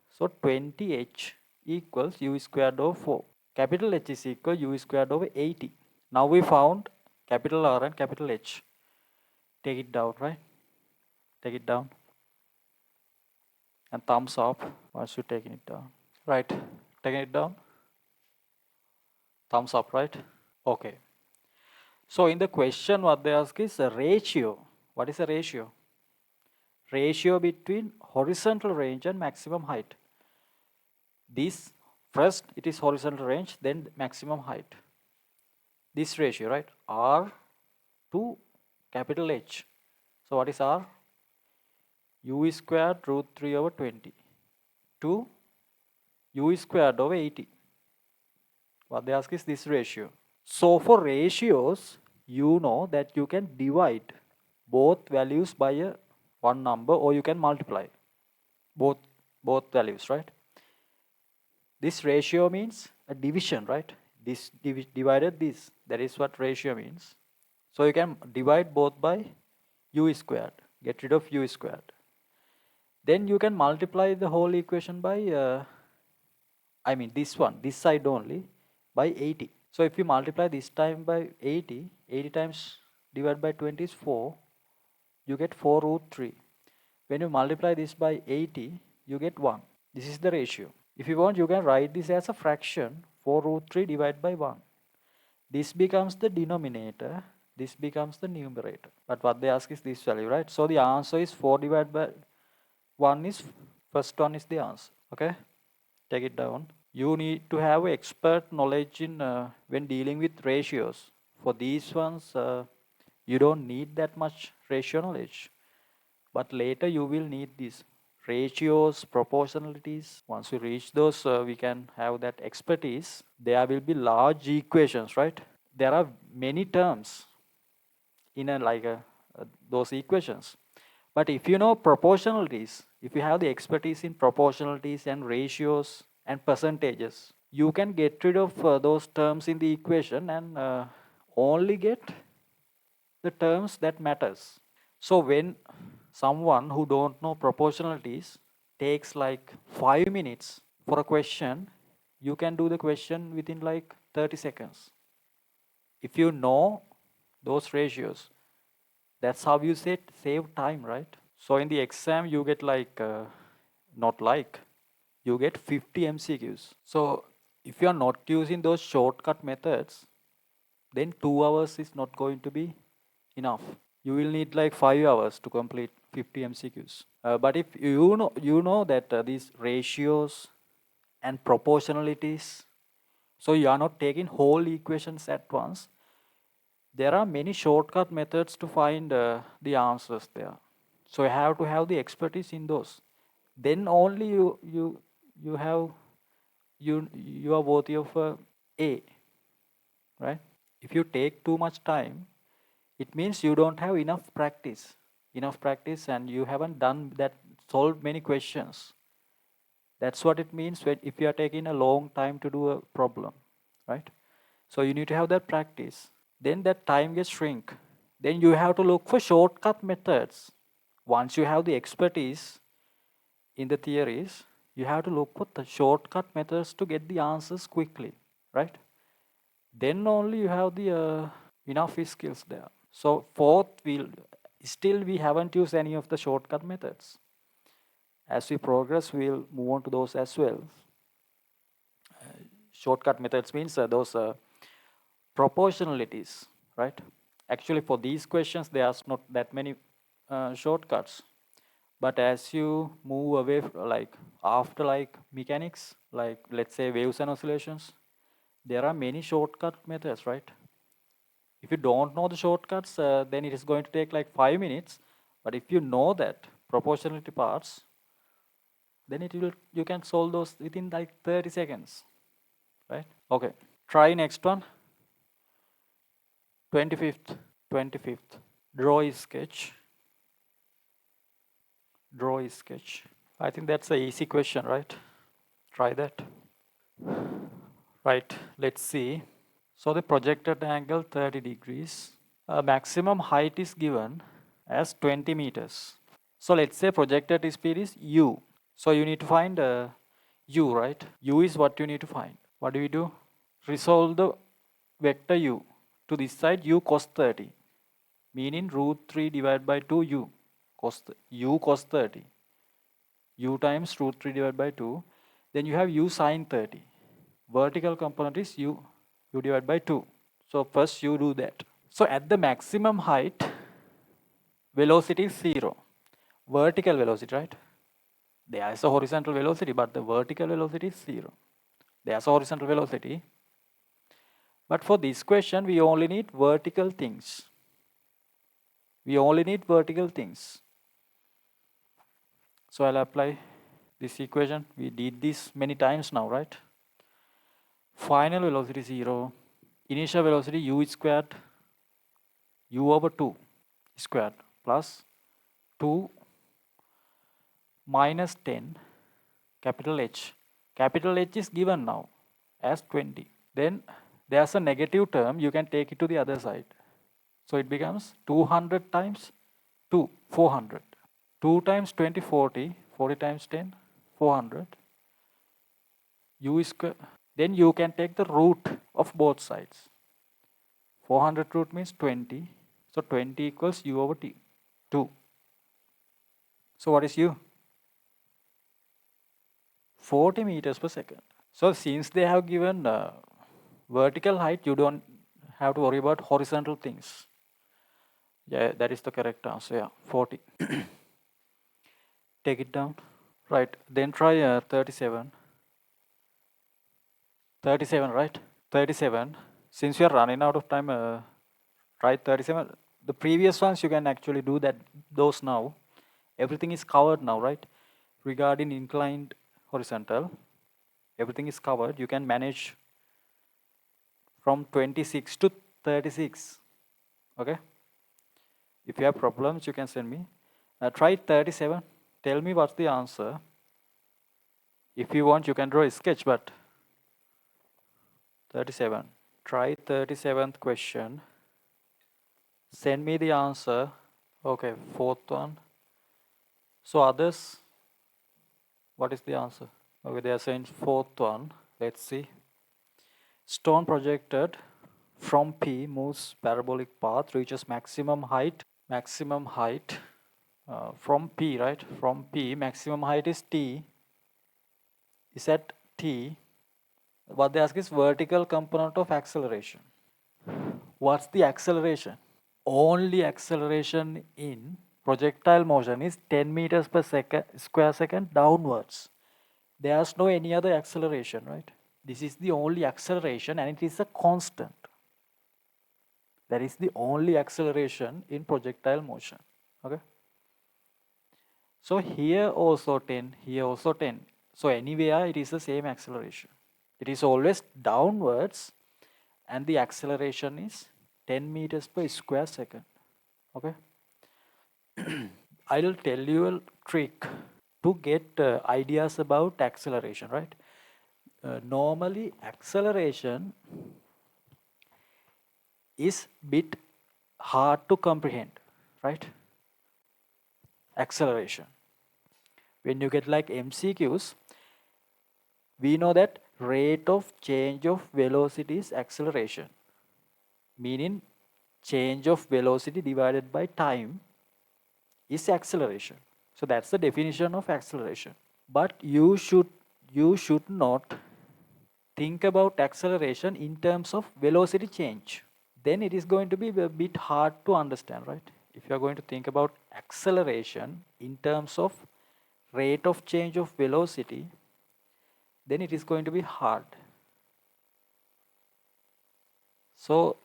Speaker 1: So 20h equals u squared over 4. Capital H is equal u squared over 80. Now we found capital R and capital H. Take it down, right? Take it down. And thumbs up once you taking it down. Right, taking it down. Thumbs up, right? Okay. So in the question what they ask is a ratio. What is a ratio? Ratio between horizontal range and maximum height. This first it is horizontal range, then maximum height. This ratio, right? R to capital H. So what is R? U squared root 3 over 20 to u squared over 80. What they ask is this ratio. So for ratios, you know that you can divide both values by one number, or you can multiply both values, right? This ratio means a division, right? This divided this. That is what ratio means. So you can divide both by u squared. Get rid of u squared. Then you can multiply the whole equation by, this one, this side only, by 80. So if you multiply this time by 80, 80 times divided by 20 is 4, you get 4 root 3. When you multiply this by 80, you get 1. This is the ratio. If you want, you can write this as a fraction, 4 root 3 divided by 1. This becomes the denominator, this becomes the numerator. But what they ask is this value, right? So the answer is 4 divided by 1 is, first one is the answer, okay? Take it down. You need to have expert knowledge in when dealing with ratios. For these ones, you don't need that much ratio knowledge. But later you will need these ratios, proportionalities. Once we reach those, we can have that expertise. There will be large equations, right? There are many terms in those equations. But if you know proportionalities, if you have the expertise in proportionalities and ratios and percentages, you can get rid of those terms in the equation and only get the terms that matters. So when someone who don't know proportionalities takes like 5 minutes for a question, you can do the question within like 30 seconds. If you know those ratios, that's how you save time, right? So in the exam, you get you get 50 MCQs. So if you are not using those shortcut methods, then 2 hours is not going to be enough. You will need like 5 hours to complete 50 MCQs. But if you know that these ratios and proportionalities, so you are not taking whole equations at once. There are many shortcut methods to find the answers there. So you have to have the expertise in those. Then only you are worthy of A, right? If you take too much time, it means you don't have enough practice, and you haven't done that, solved many questions. That's what it means if you are taking a long time to do a problem, right? So you need to have that practice. Then that time gets shrink. Then you have to look for shortcut methods. Once you have the expertise in the theories, you have to look for the shortcut methods to get the answers quickly, right? Then only you have the enough skills there. So fourth, we haven't used any of the shortcut methods. As we progress, we'll move on to those as well. Shortcut methods means those proportionalities, right? Actually, for these questions, there's not that many shortcuts. But as you move away, after mechanics, let's say waves and oscillations, there are many shortcut methods, right? If you don't know the shortcuts, then it is going to take like 5 minutes. But if you know that proportionality parts, then you can solve those within like 30 seconds, right? Okay, try next one. 25th. Draw a sketch. I think that's an easy question, right? Try that. Right, let's see. So the projected angle 30 degrees. Maximum height is given as 20 meters. So let's say projected speed is u. So you need to find u, right? U is what you need to find. What do? Resolve the vector u to this side, u cos 30, meaning root 3 divided by 2 u cos 30, u times root 3 divided by 2. Then you have u sine 30. Vertical component is u divided by 2. So first you do that. So at the maximum height, velocity is 0. Vertical velocity, right? There is a horizontal velocity, but the vertical velocity is 0. There's a horizontal velocity. But for this question, we only need vertical things. We only need vertical things. So I'll apply this equation. We did this many times now, right? Final velocity 0. Initial velocity u squared, u over 2 squared plus 2 minus 10 capital H. Capital H is given now as 20. Then there's a negative term, you can take it to the other side. So it becomes 200 times 2, 400. 2 times 20, 40. 40 times 10, 400. U square. Then you can take the root of both sides. 400 root means 20. So 20 equals u over t, 2. So what is u? 40 meters per second. So since they have given vertical height, you don't have to worry about horizontal things. Yeah, that is the correct answer. Yeah, 40. Take it down. Right, then try 37. 37, right? 37. Since you are running out of time, try 37. The previous ones you can actually do those now. Everything is covered now, right? Regarding inclined horizontal, everything is covered. You can manage from 26 to 36. Okay? If you have problems, you can send me. Try 37. Tell me what's the answer. If you want, you can draw a sketch, but 37. Try 37th question. Send me the answer. Okay, fourth one. So others, what is the answer? Okay, they are saying fourth one. Let's see. Stone projected from P moves parabolic path, reaches maximum height. Maximum height from P, right? From P, maximum height is T. Is at T. What they ask is vertical component of acceleration. What's the acceleration? Only acceleration in projectile motion is 10 meters per second square second downwards. There's no any other acceleration, right? This is the only acceleration and it is a constant. That is the only acceleration in projectile motion. Okay. So here also 10, here also 10. So anywhere it is the same acceleration. It is always downwards and the acceleration is 10 meters per square second. Okay. I'll tell you a trick to get ideas about acceleration, right? Normally acceleration is bit hard to comprehend, right? Acceleration. When you get like MCQs, we know that rate of change of velocity is acceleration, meaning change of velocity divided by time is acceleration. So that's the definition of acceleration. But you should not think about acceleration in terms of velocity change. Then it is going to be a bit hard to understand, right? If you are going to think about acceleration in terms of rate of change of velocity, then it is going to be hard. So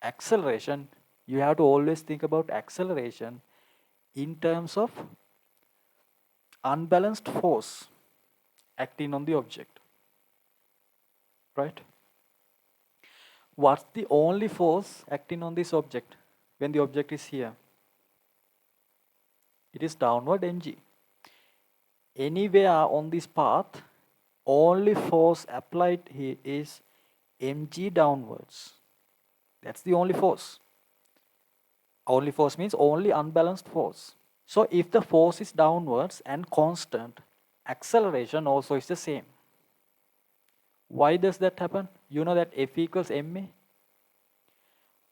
Speaker 1: acceleration, you have to always think about acceleration in terms of unbalanced force acting on the object, right? What's the only force acting on this object when the object is here? It is downward mg. Anywhere on this path, only force applied here is mg downwards. That's the only force. Only force means only unbalanced force. So if the force is downwards and constant, acceleration also is the same. Why does that happen? You know that F equals ma.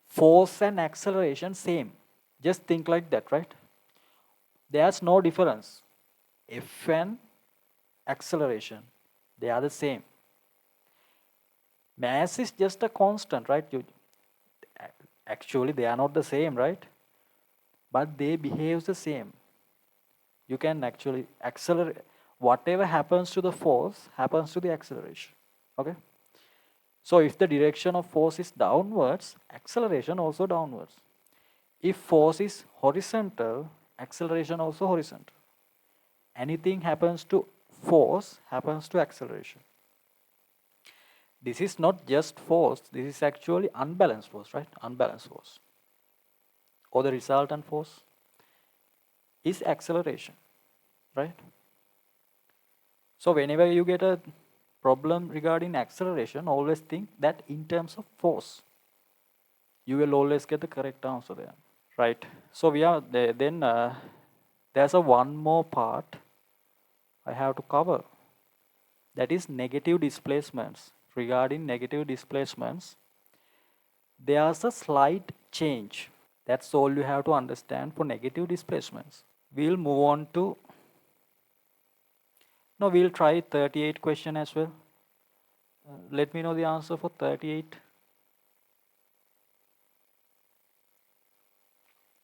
Speaker 1: Force and acceleration same. Just think like that, right? There's no difference. F and acceleration, they are the same. Mass is just a constant, right? Actually, they are not the same, right? But they behave the same. You can actually accelerate. Whatever happens to the force happens to the acceleration. Okay? So if the direction of force is downwards, acceleration also downwards. If force is horizontal, acceleration also horizontal. Anything happens to force happens to acceleration. This is not just force, this is actually unbalanced force, right? Unbalanced force. Or the resultant force is acceleration, right? So whenever you get a problem regarding acceleration, always think that in terms of force. You will always get the correct answer there, right? So we are there. Then there's a one more part I have to cover. That is negative displacements. Regarding negative displacements, there's a slight change. That's all you have to understand for negative displacements. We'll move on to, no, we'll try 38 question as well. Let me know the answer for 38.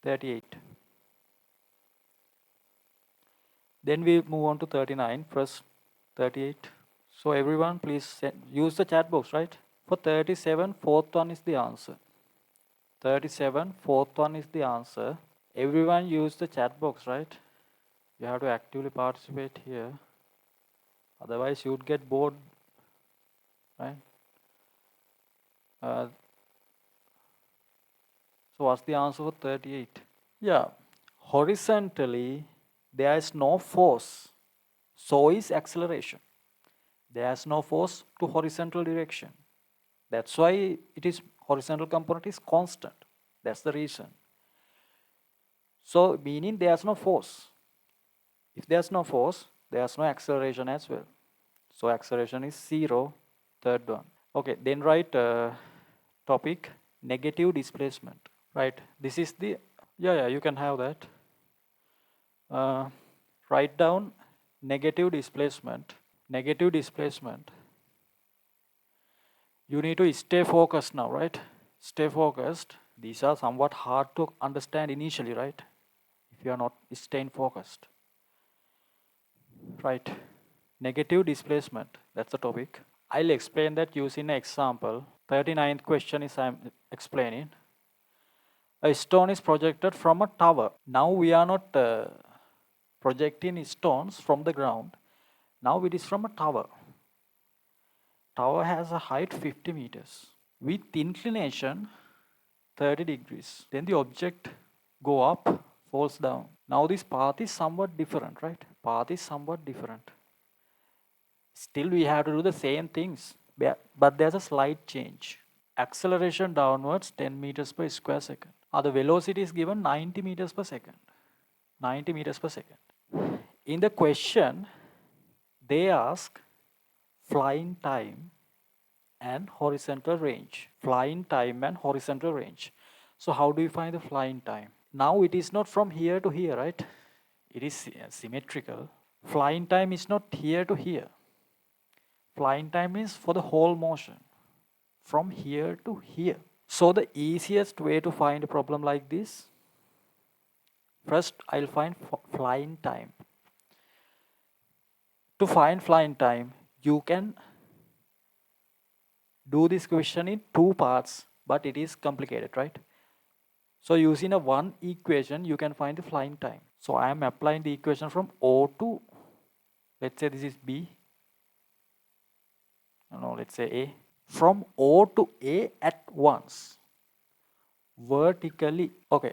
Speaker 1: 38. Then we move on to 39, first 38. So everyone please use the chat box, right? For 37, fourth one is the answer. 37, fourth one is the answer. Everyone use the chat box, right? You have to actively participate here. Otherwise you would get bored, right? So what's the answer for 38? Yeah, horizontally there is no force. So is acceleration. There is no force to horizontal direction. That's why it is horizontal component is constant. That's the reason. So meaning there's no force. If there's no force, there's no acceleration as well. So acceleration is 0, third one. Okay, then write topic negative displacement. Right, this is the, yeah, you can have that. Write down negative displacement. Negative displacement. You need to stay focused now, right? Stay focused. These are somewhat hard to understand initially, right? If you are not staying focused. Right. Negative displacement. That's the topic. I'll explain that using an example. 39th question is I'm explaining. A stone is projected from a tower. Now we are not projecting stones from the ground. Now it is from a tower. Tower has a height 50 meters. With inclination 30 degrees. Then the object go up, falls down. Now this path is somewhat different, right? Path is somewhat different. Still we have to do the same things, but there's a slight change. Acceleration downwards 10 meters per square second. The velocity is given 90 meters per second. 90 meters per second. In the question, they ask flying time and horizontal range. Flying time and horizontal range. So how do you find the flying time? Now it is not from here to here, right? It is symmetrical. Flying time is not here to here. Flying time is for the whole motion, from here to here. So the easiest way to find a problem like this, first I'll find flying time. To find flying time, you can do this question in two parts, but it is complicated, right? So using a one equation, you can find the flying time. So I am applying the equation from O to, let's say this is B. No, let's say A. From O to A at once. Vertically. Okay.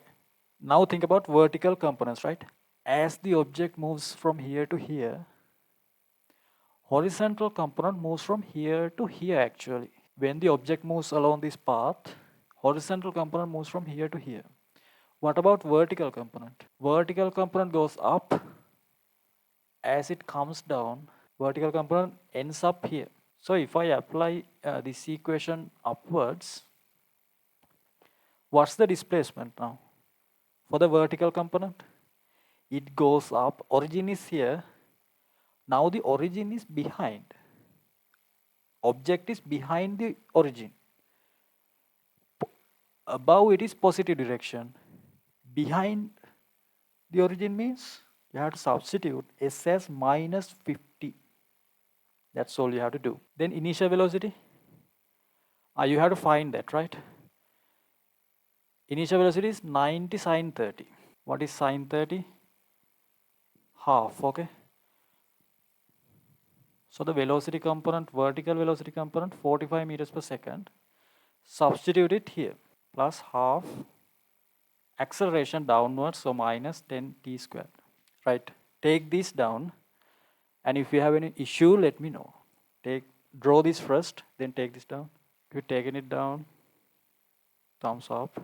Speaker 1: Now think about vertical components, right? As the object moves from here to here, Horizontal component moves from here to here actually. When the object moves along this path, horizontal component moves from here to here. What about vertical component? Vertical component goes up. As it comes down, vertical component ends up here. So if I apply this equation upwards, what's the displacement now? For the vertical component, it goes up, origin is here. Now the origin is behind. Object is behind the origin. Above it is positive direction. Behind the origin means you have to substitute S as minus 50. That's all you have to do. Then initial velocity, you have to find that, right? Initial velocity is 90 sine 30. What is sine 30? Half, okay? So the velocity component, vertical velocity component, 45 meters per second. Substitute it here, plus half acceleration downwards, so minus 10 t squared, right? Take this down, and if you have any issue, let me know. Draw this first, then take this down. If you're taking it down, thumbs up,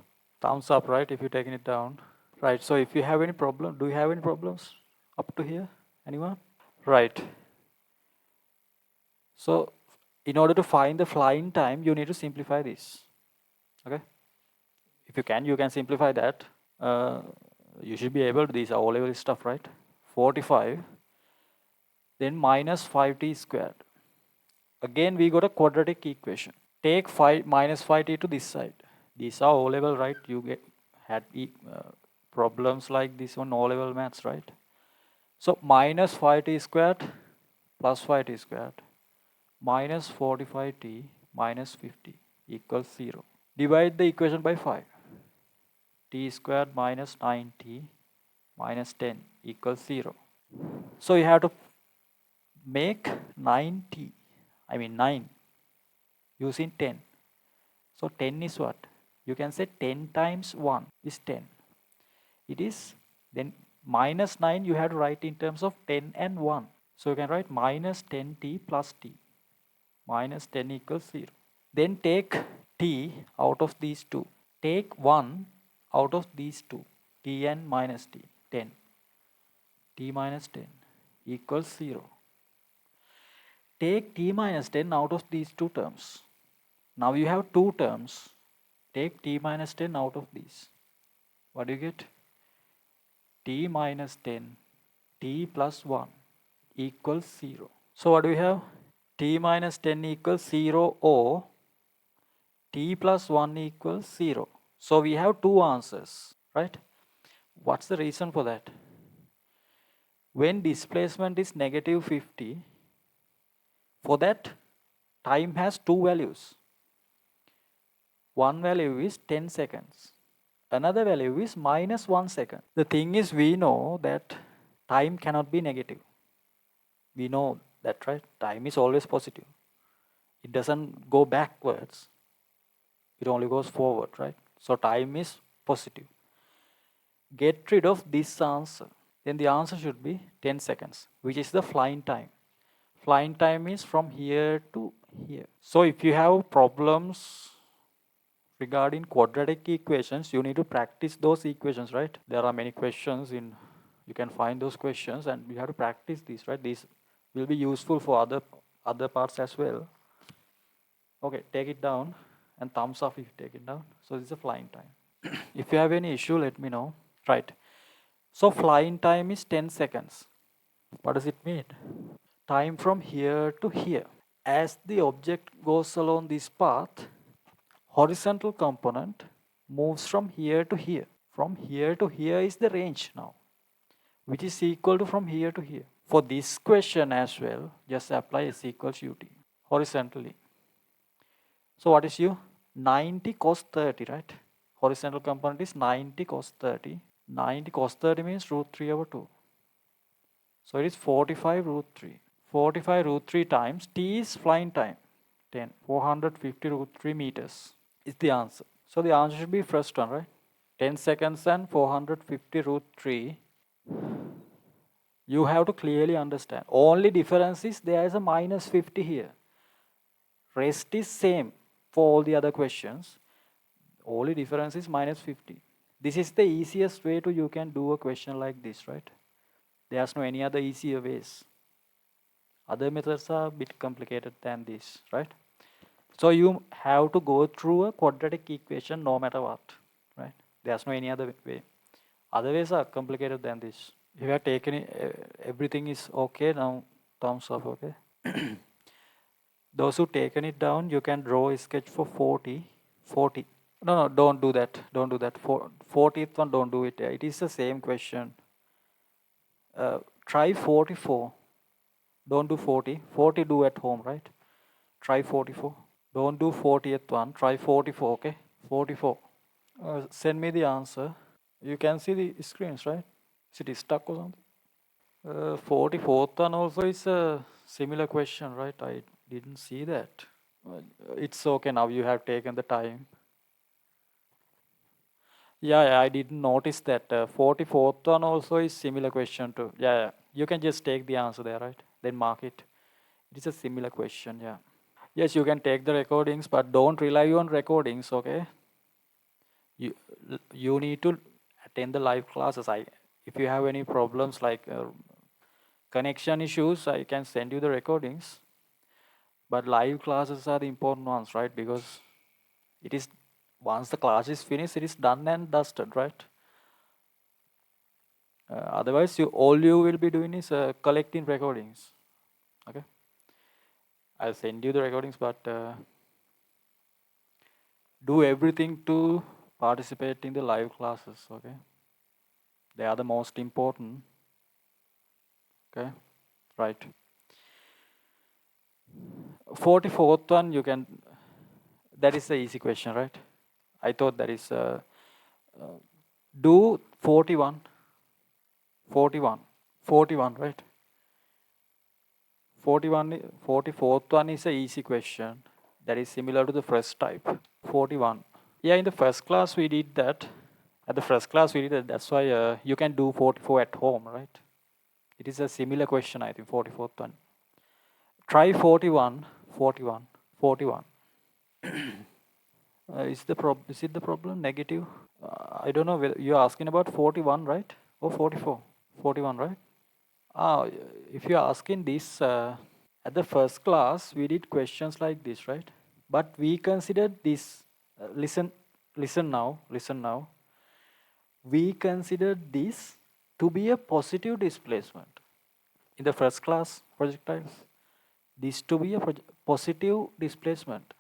Speaker 1: right? If you're taking it down, right? So if you have any problem, do you have any problems up to here? Anyone? Right. So in order to find the flying time, you need to simplify this. Okay? If you can simplify that. You should be able to, these are O-level stuff, right? 45, then minus 5t squared. Again, we got a quadratic equation. Take minus 5t to this side. These are O-level, right? You had problems like this on O-level maths, right? So minus 5t squared plus 5t squared minus 45t minus 50 equals 0. Divide the equation by 5. T squared minus 9t minus 10 equals 0. So you have to make 9 using 10. So 10 is what? You can say 10 times 1 is 10. It is, then minus 9 you have to write in terms of 10 and 1. So you can write minus 10t plus t. Minus 10 equals 0. Then take t out of these two. Take 1 out of these two. T and minus t. 10. T minus 10 equals 0. Take t minus 10 out of these two terms. Now you have two terms. Take t minus 10 out of these. What do you get? T minus 10, t plus 1 equals 0. So what do we have? T minus 10 equals 0 or t plus 1 equals 0. So we have two answers, right? What's the reason for that? When displacement is negative 50, for that time has two values. One value is 10 seconds. Another value is minus 1 second. The thing is, we know that time cannot be negative. We know that, right? Time is always positive. It doesn't go backwards. It only goes forward, right? So time is positive. Get rid of this answer. Then the answer should be 10 seconds, which is the flying time. Flying time is from here to here. So if you have problems regarding quadratic equations, you need to practice those equations, right? There are many questions you can find those questions, and you have to practice these, right? These will be useful for other parts as well. Okay, take it down, and thumbs up if you take it down. So this is a flying time. If you have any issue, let me know. Right. So flying time is 10 seconds. What does it mean? Time from here to here. As the object goes along this path, horizontal component moves from here to here. From here to here is the range now, which is equal to from here to here. For this question as well, just apply S equals ut horizontally. So what is u? 90 cos 30, right? Horizontal component is 90 cos 30. 90 cos 30 means root 3 over 2. So it is 45 root 3. 45 root 3 times t is flying time. 10. 450 root 3 meters is the answer. So the answer should be first one, right? 10 seconds and 450 root 3 You have to clearly understand. Only difference is there is a minus 50 here. Rest is same for all the other questions. Only difference is minus 50. This is the easiest way to you can do a question like this, right? There's no any other easier ways. Other methods are a bit complicated than this, right? So you have to go through a quadratic equation no matter what, right? There's no any other way. Other ways are complicated than this. If you have taken it, everything is okay now, thumbs up, okay? Those who taken it down, you can draw a sketch for 40. 40. No, don't do that. Don't do that. 40th one, don't do it. It is the same question. Try 44. Don't do 40. 40 do at home, right? Try 44. Don't do 40th one. Try 44, okay? 44. Send me the answer. You can see the screens, right? Is it stuck or something? 44th one also is a similar question, right? I didn't see that. It's okay now. You have taken the time. Yeah, I didn't notice that. 44th one also is similar question too. Yeah, you can just take the answer there, right? Then mark it. It is a similar question, yeah. Yes, you can take the recordings, but don't rely on recordings, okay? You need to attend the live classes. If you have any problems like connection issues, I can send you the recordings. But live classes are the important ones, right? Because it is once the class is finished, it is done and dusted, right? Otherwise, all you will be doing is collecting recordings. Okay, I'll send you the recordings, but do everything to participate in the live classes. Okay, they are the most important. Okay, right. 44th one, you can. That is the easy question, right? I thought that is do 41. 41. 41, right? 44th one is a easy question. That is similar to the first type. 41. Yeah, in the first class we did that. At the first class we did that. That's why you can do 44 at home, right? It is a similar question, I think, 44th one. Try 41. 41. 41. Is it the problem? Negative? I don't know. You're asking about 41, right? Or 44? 41, right? If you're asking this, at the first class, we did questions like this, right? But we considered this, listen now. We considered this to be a positive displacement. In the first class projectiles, this to be a positive displacement.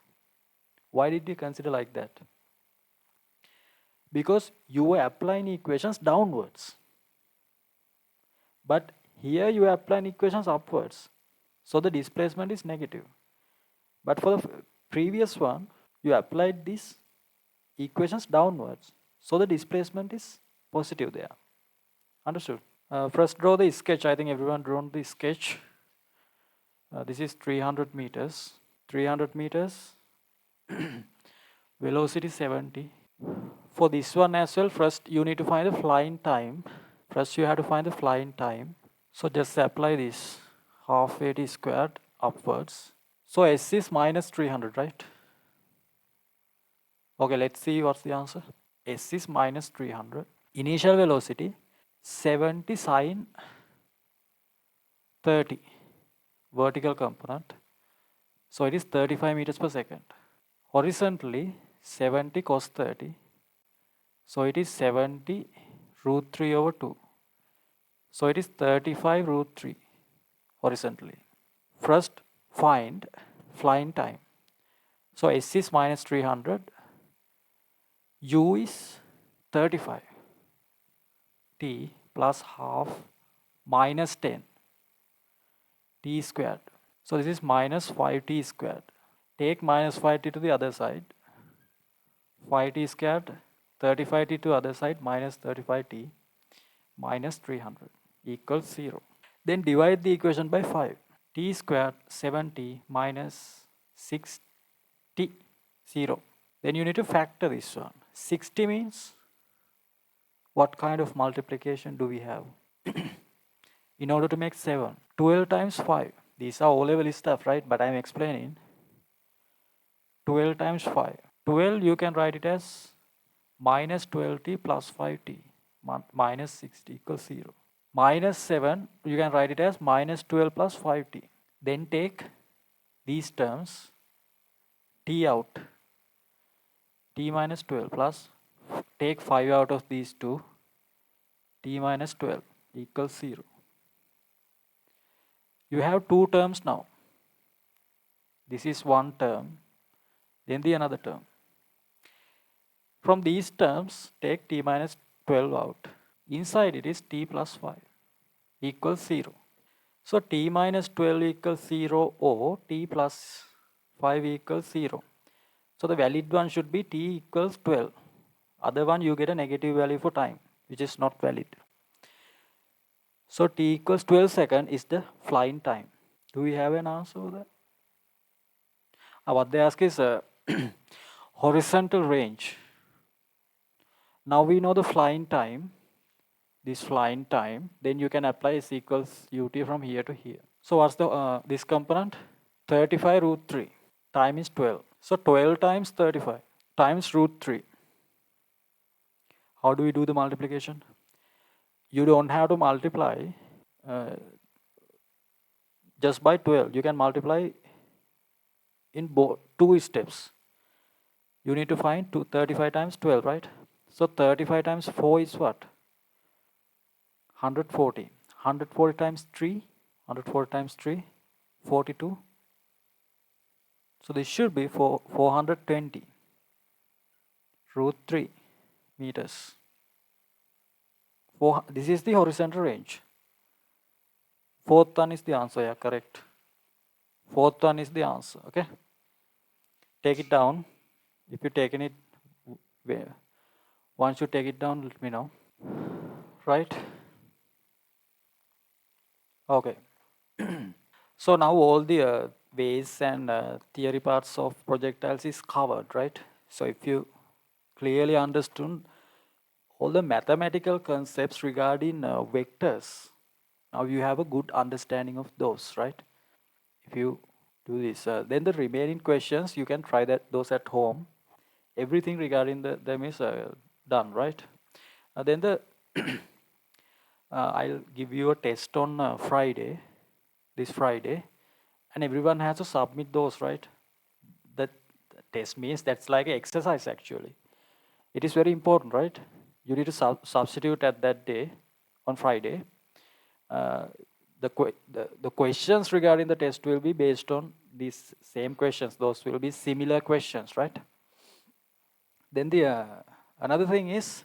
Speaker 1: Why did we consider like that? Because you were applying equations downwards. But here you are applying equations upwards. So the displacement is negative. But for the previous one, you applied these equations downwards. So the displacement is positive there. Understood? First draw the sketch. I think everyone drawn the sketch. This is 300 meters. 300 meters. Velocity 70. For this one as well, first you need to find the flying time. First you have to find the flying time. So just apply this. Half AT squared upwards. So S is minus 300, right? Okay, let's see what's the answer. S is minus 300. Initial velocity 70 sine 30. Vertical component. So it is 35 meters per second. Horizontally 70 cos 30. So it is 70 root 3 over 2. So it is 35 root 3 horizontally. First find flying time. So S is minus 300. U is 35. T plus half minus 10. T squared. So this is minus 5t squared. Take minus 5t to the other side. 5t squared, 35t to other side, minus 35t, minus 300 equals 0. Then divide the equation by 5. T squared 7t minus 6t, 0. Then you need to factor this one. 60 means what kind of multiplication do we have? in order to make 7. 12 times 5. These are O-level stuff, right? But I'm explaining. 12 times 5. 12 you can write it as minus 12t plus 5t minus 60 equals 0. Minus 7 you can write it as minus 12 plus 5t. Then take these terms, t out, t minus 12 plus, take 5 out of these two, t minus 12 equals 0. You have two terms now. This is one term, then the another term. From these terms, take t minus 12 out. Inside it is t plus 5 equals 0. So t minus 12 equals 0 or t plus 5 equals 0. So the valid one should be t equals 12. Other one you get a negative value for time, which is not valid. So t equals 12 seconds is the flying time. Do we have an answer for that? What they ask is horizontal range. Now we know the flying time, this flying time, then you can apply S equals ut from here to here. So what's the this component? 35 root 3. Time is 12. So 12 times 35 times root 3. How do we do the multiplication? You don't have to multiply just by 12. You can multiply in both two steps. You need to find 35 times 12, right? So 35 times 4 is what? 140. 140 times 3, 140 times 3, 42. So this should be 420 root 3 meters. This is the horizontal range. Fourth one is the answer, yeah, correct. Fourth one is the answer, okay? Take it down. If you taken it, once you take it down, let me know. Right? Okay. So now all the ways and theory parts of projectiles is covered, right? So if you clearly understood all the mathematical concepts regarding vectors, now you have a good understanding of those, right? If you do this, then the remaining questions you can try those at home. Everything regarding them is done, right? Then the I'll give you a test on Friday, this Friday, and everyone has to submit those, right? That test means that's like an exercise actually. It is very important, right? You need to substitute at that day on Friday. The questions regarding the test will be based on these same questions. Those will be similar questions, right? Then the another thing is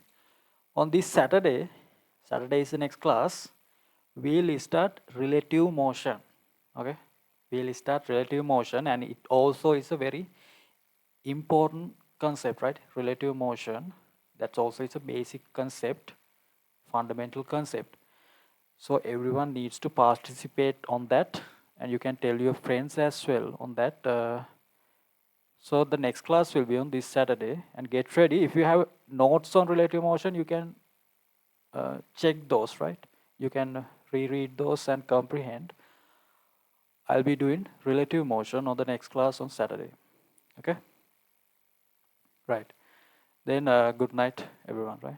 Speaker 1: on this Saturday is the next class. We'll start relative motion. Okay, we'll start relative motion, and it also is a very important concept, right? Relative motion. That's also is a basic concept, fundamental concept. So everyone needs to participate on that, and you can tell your friends as well on that. So the next class will be on this Saturday, and get ready. If you have notes on relative motion, you can check those, right? You can reread those and comprehend. I'll be doing relative motion on the next class on Saturday. Okay? Right. Then good night, everyone, right?